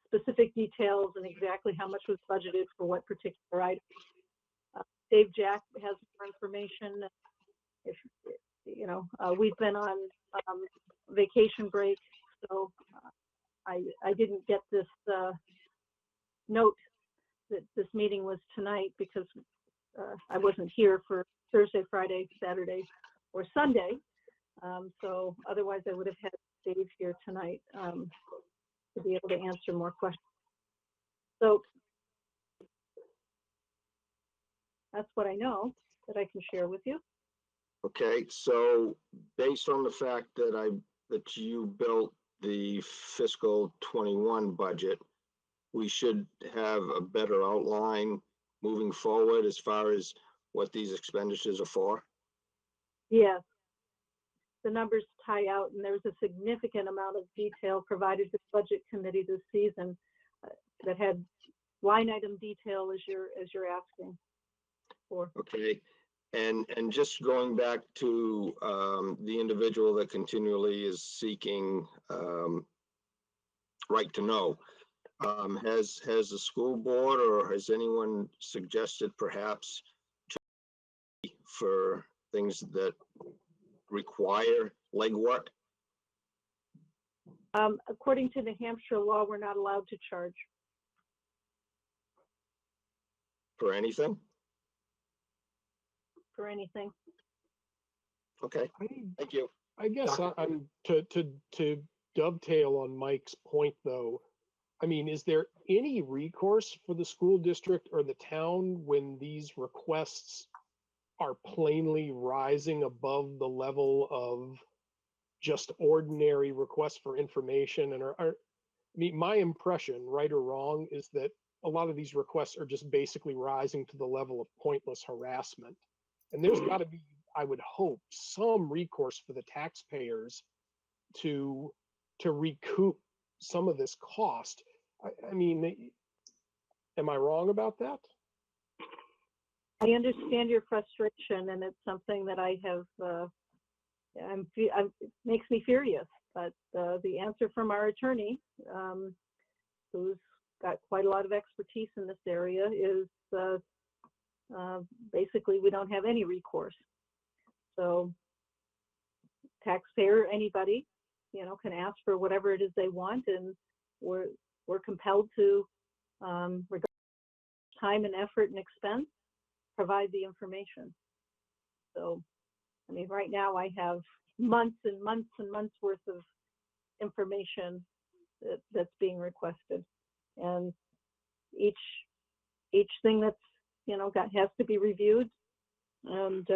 specific details and exactly how much was budgeted for what particular item. Dave Jack has more information. If we've been on vacation break, so I didn't get this note that this meeting was tonight because I wasn't here for Thursday, Friday, Saturday, or Sunday. So otherwise I would have had Dave here tonight to be able to answer more questions. So that's what I know that I can share with you. Okay, so based on the fact that you built the fiscal 21 budget, we should have a better outline moving forward as far as what these expenditures are for. Yes, the numbers tie out, and there's a significant amount of detail provided to the budget committee this season that had line item detail as you're asking for. Okay, and just going back to the individual that continually is seeking right to know, has the school board or has anyone suggested perhaps for things that require legwork? According to New Hampshire law, we're not allowed to charge For anything? for anything. Okay, thank you. I guess Doctor- I'm to dovetail on Mike's point though. I mean, is there any recourse for the school district or the town when these requests are plainly rising above the level of just ordinary requests for information and I mean, my impression, right or wrong, is that a lot of these requests are just basically rising to the level of pointless harassment. And there's got to be, I would hope, some recourse for the taxpayers to recoup some of this cost. I mean, am I wrong about that? I understand your frustration, and it's something that I have. It makes me furious. But the answer from our attorney, who's got quite a lot of expertise in this area, is basically we don't have any recourse. So, taxpayer, anybody, can ask for whatever it is they want, and we're compelled to, regardless of time and effort and expense, provide the information. So, I mean, right now I have months and months and months worth of information that's being requested, and each thing that's has to be reviewed, and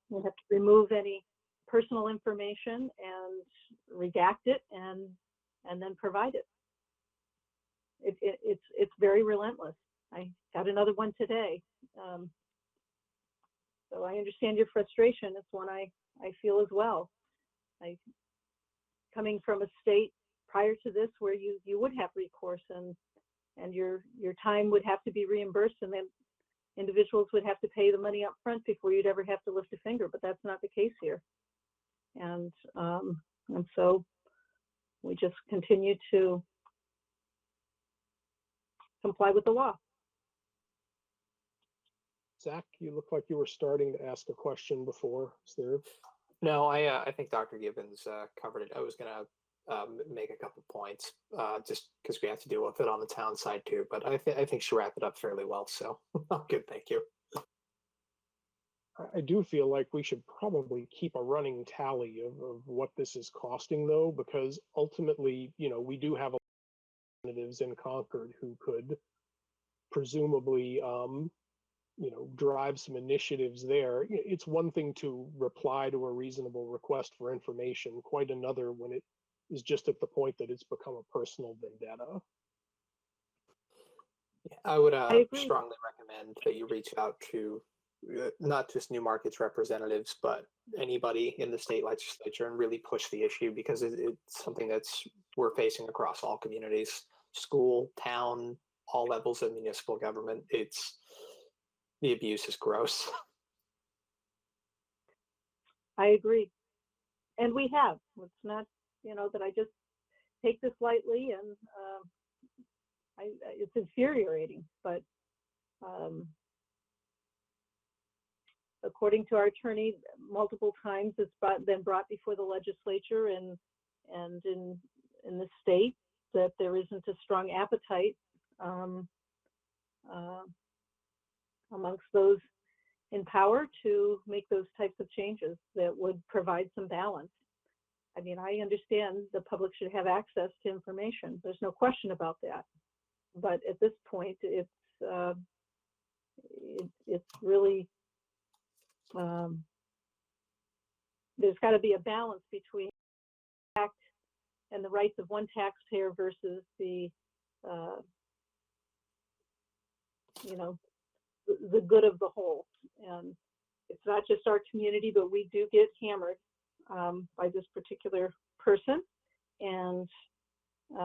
we have to remove any personal information and redact it and then provide it. It's very relentless. I got another one today. So I understand your frustration. It's one I feel as well. Coming from a state prior to this where you would have recourse and your time would have to be reimbursed, and then individuals would have to pay the money up front before you'd ever have to lift a finger, but that's not the case here. And so we just continue to comply with the law. Zach, you look like you were starting to ask a question before. Is there? No, I think Dr. Gibbons covered it. I was gonna make a couple points just because we have to deal with it on the town side too. But I think she wrapped it up fairly well. So good, thank you. I do feel like we should probably keep a running tally of what this is costing though, because ultimately, we do have representatives in Concord who could presumably, drive some initiatives there. It's one thing to reply to a reasonable request for information, quite another when it is just at the point that it's become a personal vendetta. Yeah, I would agree. strongly recommend that you reach out to not just Newmarket's representatives, but anybody in the state legislature and really push the issue, because it's something we're facing across all communities, school, town, all levels of municipal government. The abuse is gross. I agree. and we have. It's not, that I just take this lightly, and it's infuriating, but according to our attorney, multiple times it's been brought before the legislature and in the state that there isn't a strong appetite amongst those in power to make those types of changes that would provide some balance. I mean, I understand the public should have access to information. There's no question about that. But at this point, it's really, there's got to be a balance between tax and the rights of one taxpayer versus the good of the whole. And it's not just our community, but we do get hammered by this particular person, and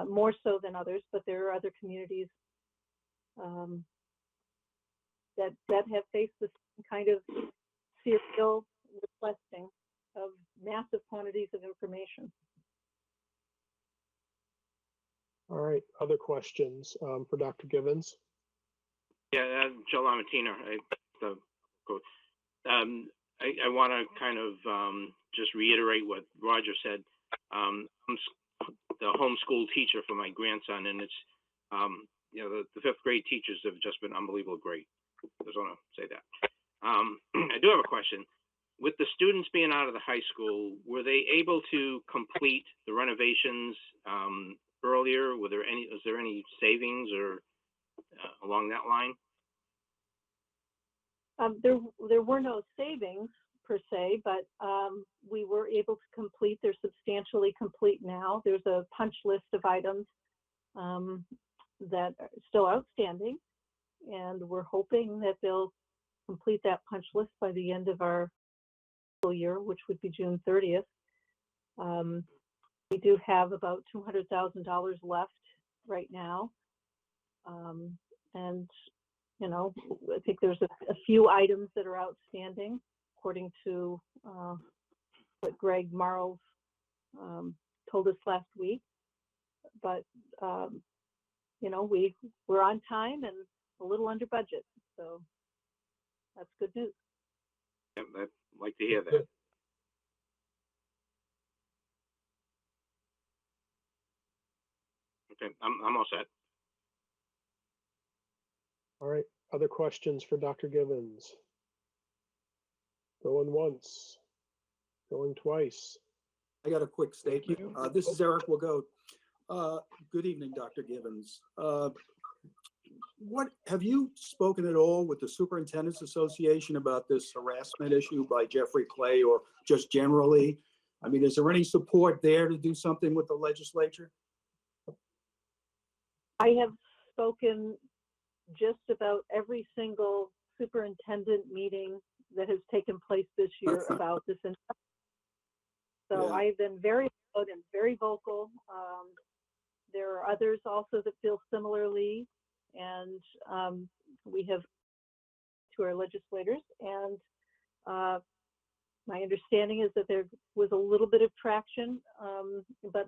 more so than others. But there are other communities that have faced this kind of serial requesting of massive quantities of information. All right, other questions for Dr. Givens? Yeah, Joe Lamatino. I want to kind of just reiterate what Roger said. I'm the homeschool teacher for my grandson, and it's the fifth grade teachers have just been unbelievable great. I just want to say that. I do have a question. With the students being out of the high school, were they able to complete the renovations earlier? Was there any savings or along that line? There were no savings per se, but we were able to complete. They're substantially complete now. There's a punch list of items that are still outstanding, and we're hoping that they'll complete that punch list by the end of our school year, which would be June 30th. We do have about $200,000 left right now, and I think there's a few items that are outstanding, according to what Greg Marles told us last week. But we're on time and a little under budget, so that's good news. Yeah, I'd like to hear that. Okay, I'm all set. All right, other questions for Dr. Givens? Going once, going twice. I got a quick Thank statement. you. This is Eric Wagoat. Good evening, Dr. Givens. What have you spoken at all with the Superintendent's Association about this harassment issue by Jeffrey Clay, or just generally? I mean, is there any support there to do something with the legislature? I have spoken just about every single superintendent meeting that has taken place this year about this. So Yeah. I've been very loud and very vocal. There are others also that feel similarly, and we have to our legislators, and my understanding is that there was a little bit of traction, but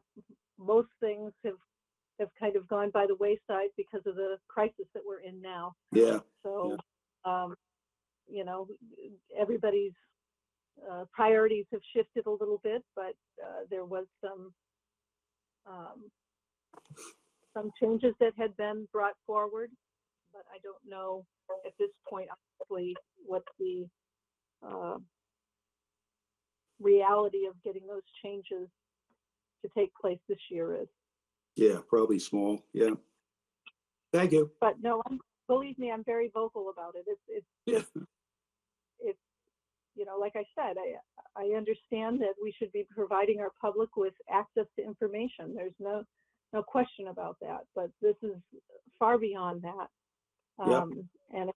most things have kind of gone by the wayside because of the crisis that we're in now. Yeah. So, everybody's priorities have shifted a little bit, but there was some changes that had been brought forward, but I don't know at this point, honestly, what the reality of getting those changes to take place this year is. Yeah, probably small. Yeah. Thank you. But no, believe me, I'm very vocal about it. It's like I said, I understand that we should be providing our public with access to information. There's no question about that, but this is far beyond that. Yep. And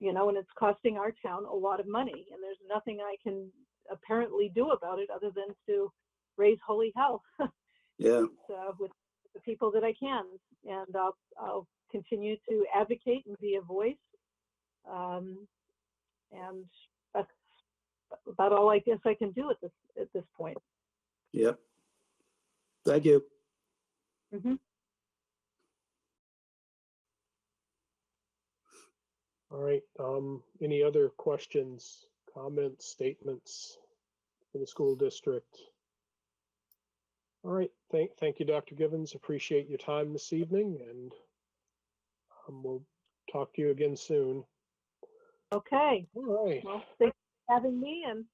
it's costing our town a lot of money, and there's nothing I can apparently do about it other than to raise holy hell. Yeah. With the people that I can, and I'll continue to advocate and be a voice. And that's about all I guess I can do at this point. Yep. Thank you. Mhm. All right, any other questions, comments, statements for the school district? All right, thank you, Dr. Givens. Appreciate your time this evening, and we'll talk to you again soon. Okay, All right, well, thanks for having me and,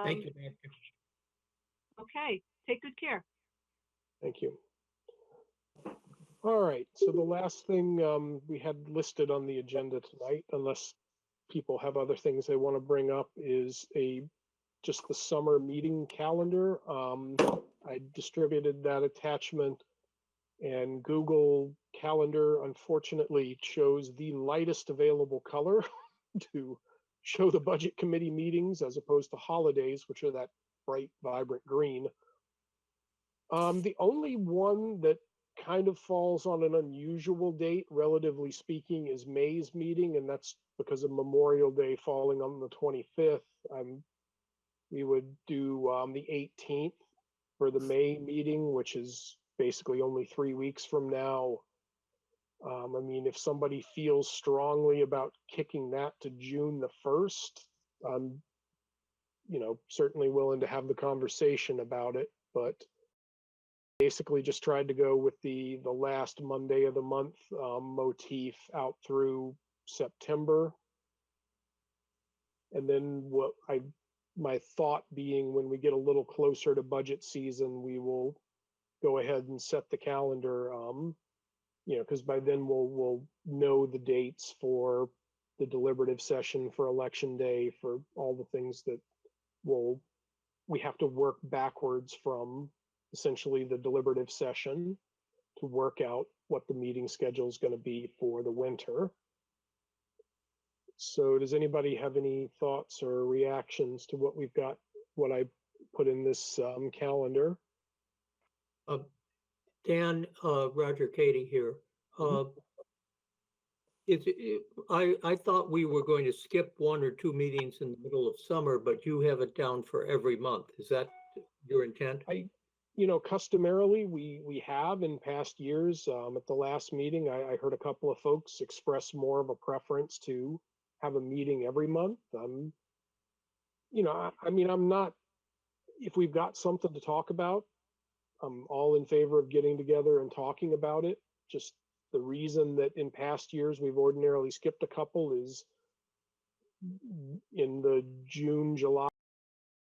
Thank you, Doctor. okay, take good care. thank you. All right, so the last thing we had listed on the agenda tonight, unless people have other things they want to bring up, is just the summer meeting calendar. I distributed that attachment, and Google Calendar unfortunately chose the lightest available color to show the budget committee meetings as opposed to holidays, which are that bright, vibrant green. The only one that kind of falls on an unusual date, relatively speaking, is May's meeting, and that's because of Memorial Day falling on the 25th. We would do the 18th for the May meeting, which is basically only 3 weeks from now. I mean, if somebody feels strongly about kicking that to June the 1st, I'm, certainly willing to have the conversation about it, but basically just tried to go with the last Monday of the month motif out through September. And then my thought being, when we get a little closer to budget season, we will go ahead and set the calendar, because by then we'll know the dates for the deliberative session, for election day, for all the things that we have to work backwards from essentially the deliberative session to work out what the meeting schedule is going to be for the winter. So does anybody have any thoughts or reactions to what we've got, what I put in this calendar? Dan, Roger Katie here. I thought we were going to skip 1 or 2 meetings in the middle of summer, but you have it down for every month. Is that your intent? Customarily, we have in past years. At the last meeting, I heard a couple of folks express more of a preference to have a meeting every month. I'm not, if we've got something to talk about, I'm all in favor of getting together and talking about it. Just the reason that in past years we've ordinarily skipped a couple is in the June, July,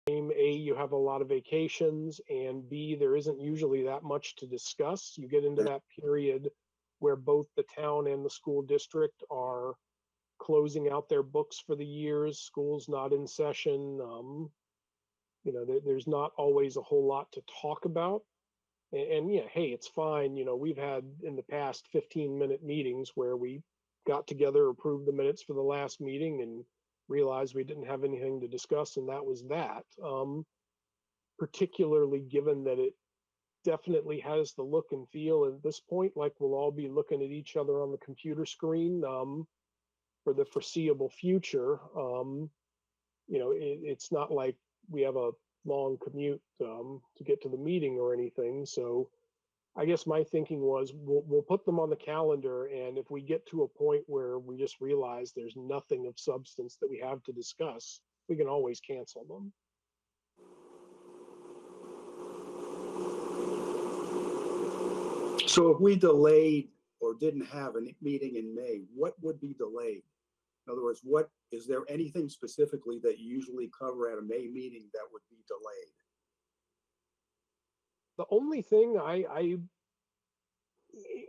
A, you have a lot of vacations, and B, there isn't usually that much to discuss. You get into that period where both the town and the school district are closing out their books for the years, school's not in session. There's not always a whole lot to talk about. And yeah, hey, it's fine. We've had in the past 15-minute meetings where we got together, approved the minutes for the last meeting, and realized we didn't have anything to discuss, and that was that. Particularly given that it definitely has the look and feel at this point like we'll all be looking at each other on the computer screen for the foreseeable future. It's not like we have a long commute to get to the meeting or anything. So I guess my thinking was we'll put them on the calendar, and if we get to a point where we just realize there's nothing of substance that we have to discuss, we can always cancel them. So if we delayed or didn't have a meeting in May, what would be delayed? In other words, is there anything specifically that you usually cover at a May meeting that would be delayed? The only thing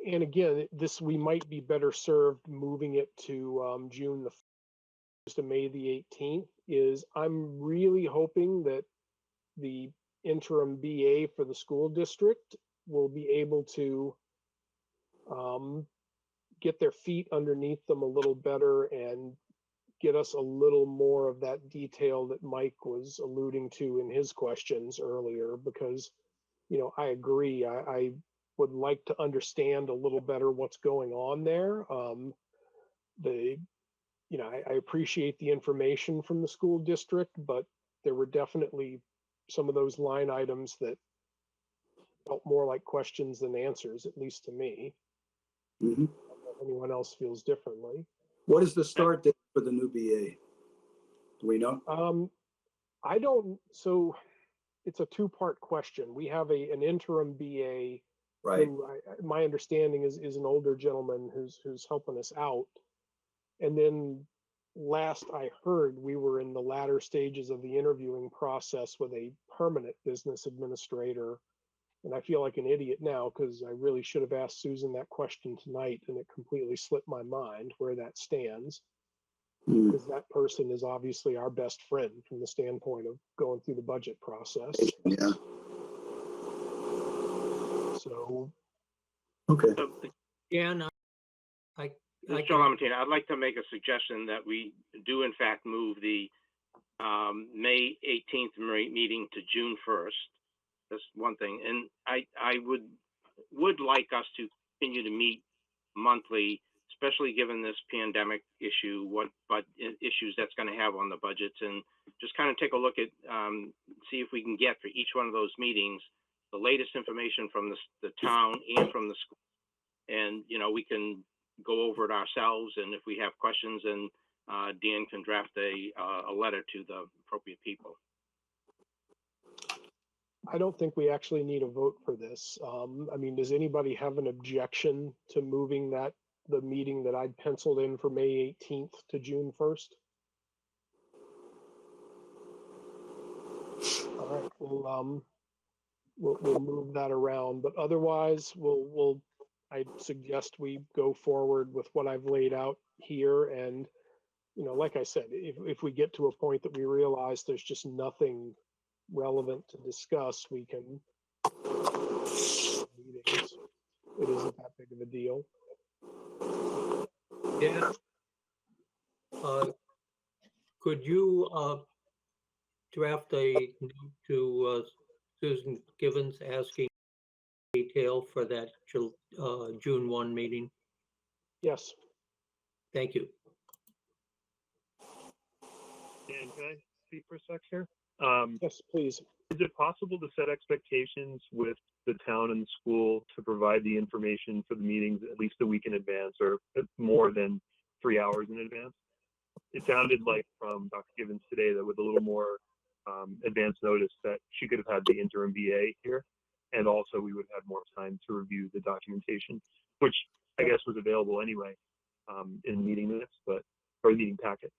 and again, we might be better served moving it to June the 1st to May the 18th, is I'm really hoping that the interim BA for the school district will be able to get their feet underneath them a little better and get us a little more of that detail that Mike was alluding to in his questions earlier, because, I agree. I would like to understand a little better what's going on there. I appreciate the information from the school district, but there were definitely some of those line items that felt more like questions than answers, at least to me. Mhm. If anyone else feels differently. What is the start date for the new BA? Do we know? I don't, so it's a two-part question. We have an interim BA Right. who my understanding is an older gentleman who's helping us out. And then last I heard, we were in the latter stages of the interviewing process with a permanent business administrator. And I feel like an idiot now because I really should have asked Susan that question tonight and it completely slipped my mind where that stands. Hmm. Because that person is obviously our best friend from the standpoint of going through the budget process. Yeah. So Okay. So, Jan, I Mr. can, Lamontina, I'd like to make a suggestion that we do in fact move the May 18th meeting to June 1st. That's one thing. And I would like us to continue to meet monthly, especially given this pandemic issue, what issues that's going to have on the budgets, and just kind of take a look at, see if we can get for each one of those meetings, the latest information from the town and from the school. And, you know, we can go over it ourselves, and if we have questions, and Dan can draft a letter to the appropriate people. I don't think we actually need a vote for this. I mean, does anybody have an objection to moving the meeting that I'd penciled in for May 18th to June 1st? All right, we'll move that around, but otherwise I suggest we go forward with what I've laid out here. And, you know, like I said, if we get to a point that we realize there's just nothing relevant to discuss, we can meetings. It isn't that big of a deal. Dan, could you draft a note to Susan Givens asking detail for that June 1 meeting? Yes. Thank you. Dan, can I speak for a sec here? Yes, please. Is it possible to set expectations with the town and the school to provide the information for the meetings at least a week in advance, or more than 3 hours in advance? It sounded like from Dr. Givens today that with a little more advance notice that she could have had the interim BA here, and also we would have more time to review the documentation, which I guess was available anyway in meeting minutes, or meeting packet.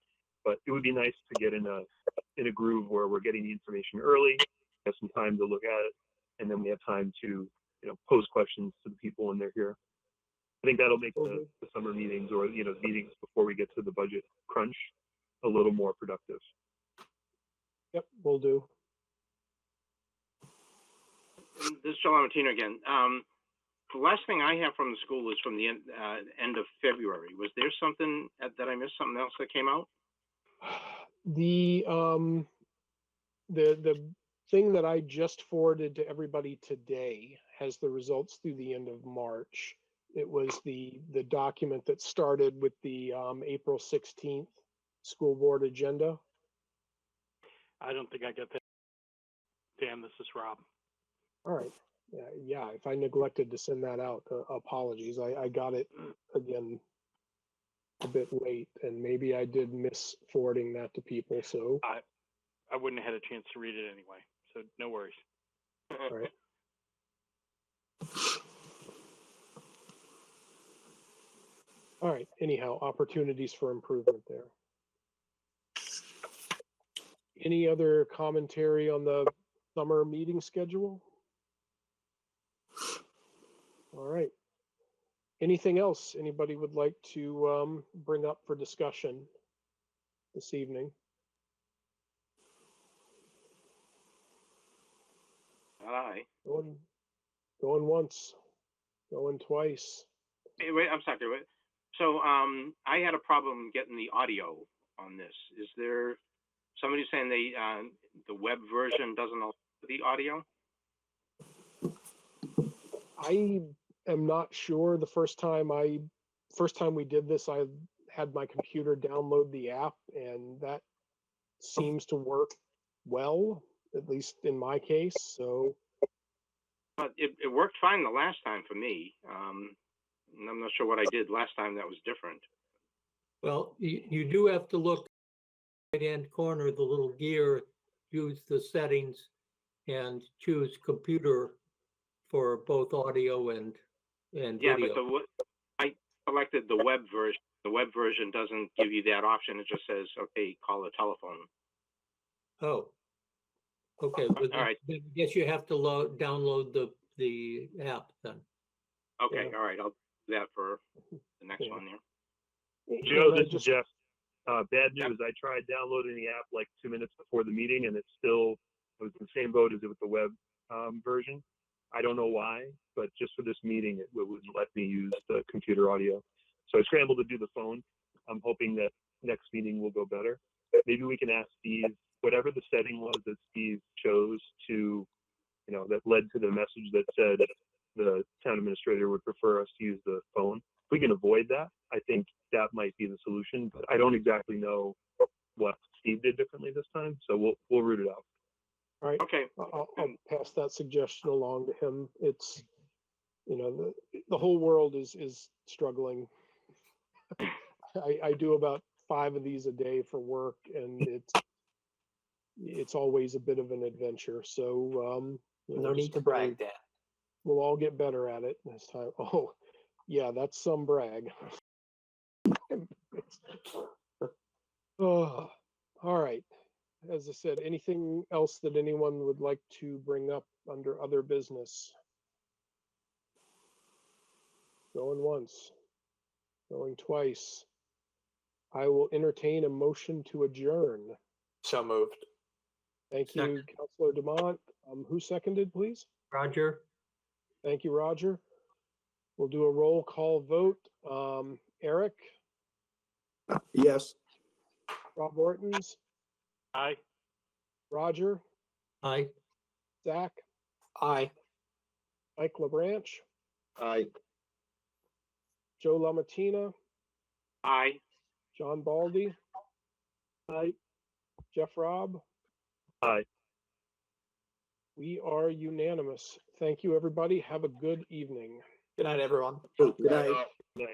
But it would be nice to get in a groove where we're getting the information early, have some time to look at it, and then we have time to, you know, pose questions to the people when they're here. I think that'll make the summer meetings, or, you know, meetings before we get to the budget crunch, a little more productive. Yep, will do. This is Joe Lamontina again. The last thing I have from the school is from the end of February. Was there something that I missed, something else that came out? The thing that I just forwarded to everybody today has the results through the end of March. It was the document that started with the April 16th school board agenda. I don't think I got that. Dan, this is Rob. All right. Yeah, if I neglected to send that out, apologies. I got it again a bit late, and maybe I did miss forwarding that to people. So I wouldn't have had a chance to read it anyway, so no worries. all right. All right. Anyhow, opportunities for improvement there. Any other commentary on the summer meeting schedule? All right. Anything else anybody would like to bring up for discussion this evening? Aye. Going once, going twice. Hey, wait, I'm sorry. Wait. So I had a problem getting the audio on this. Is there somebody saying the web version doesn't allow the audio? I am not sure. The first time we did this, I had my computer download the app, and that seems to work well, at least in my case. So It worked fine the last time for me. And I'm not sure what I did last time that was different. Well, you do have to look right-hand corner, the little gear, use the settings and choose computer for both audio and Yeah, video. but I selected the web version. The web version doesn't give you that option. It just says, okay, call a telephone. Oh. Okay, well, All right. then I guess you have to download the app then. Okay, Yeah. all right, I'll do that for the next Yeah. one here. Joe, And I this is just- Jeff. Bad news. I tried downloading the app like 2 minutes before the meeting, and it was in the same boat as it with the web version. I don't know why, but just for this meeting, it wouldn't let me use the computer audio. So I scrambled to do the phone. I'm hoping that next meeting will go better. Maybe we can ask Steve, whatever the setting was that Steve chose to, that led to the message that said the town administrator would prefer us to use the phone. If we can avoid that, I think that might be the solution, but I don't exactly know what Steve did differently this time, so we'll root it out. All right, Okay, I'll pass that suggestion along to him. It's, the whole world is struggling. I do about 5 of these a day for work, and it's always a bit of an adventure. So, No need to brag, Dan. We'll all get better at it this time. Oh, yeah, that's some brag. Oh, all right. As I said, anything else that anyone would like to bring up under other business? Going once, going twice. I will entertain a motion to adjourn. So moved. Thank you, Second. Councilor Demont. Who seconded, please? Roger? Thank you, Roger. We'll do a roll call vote. Eric, Yes. Rob Ortons, Aye. Roger, Aye. Zach, Aye. Mike LaBranch, Aye. Joe Lamatina, aye. John Baldy. Aye. Jeff Robb. Aye. We are unanimous. Thank you, everybody. Have a good evening. Good night, everyone. Good night. Nice.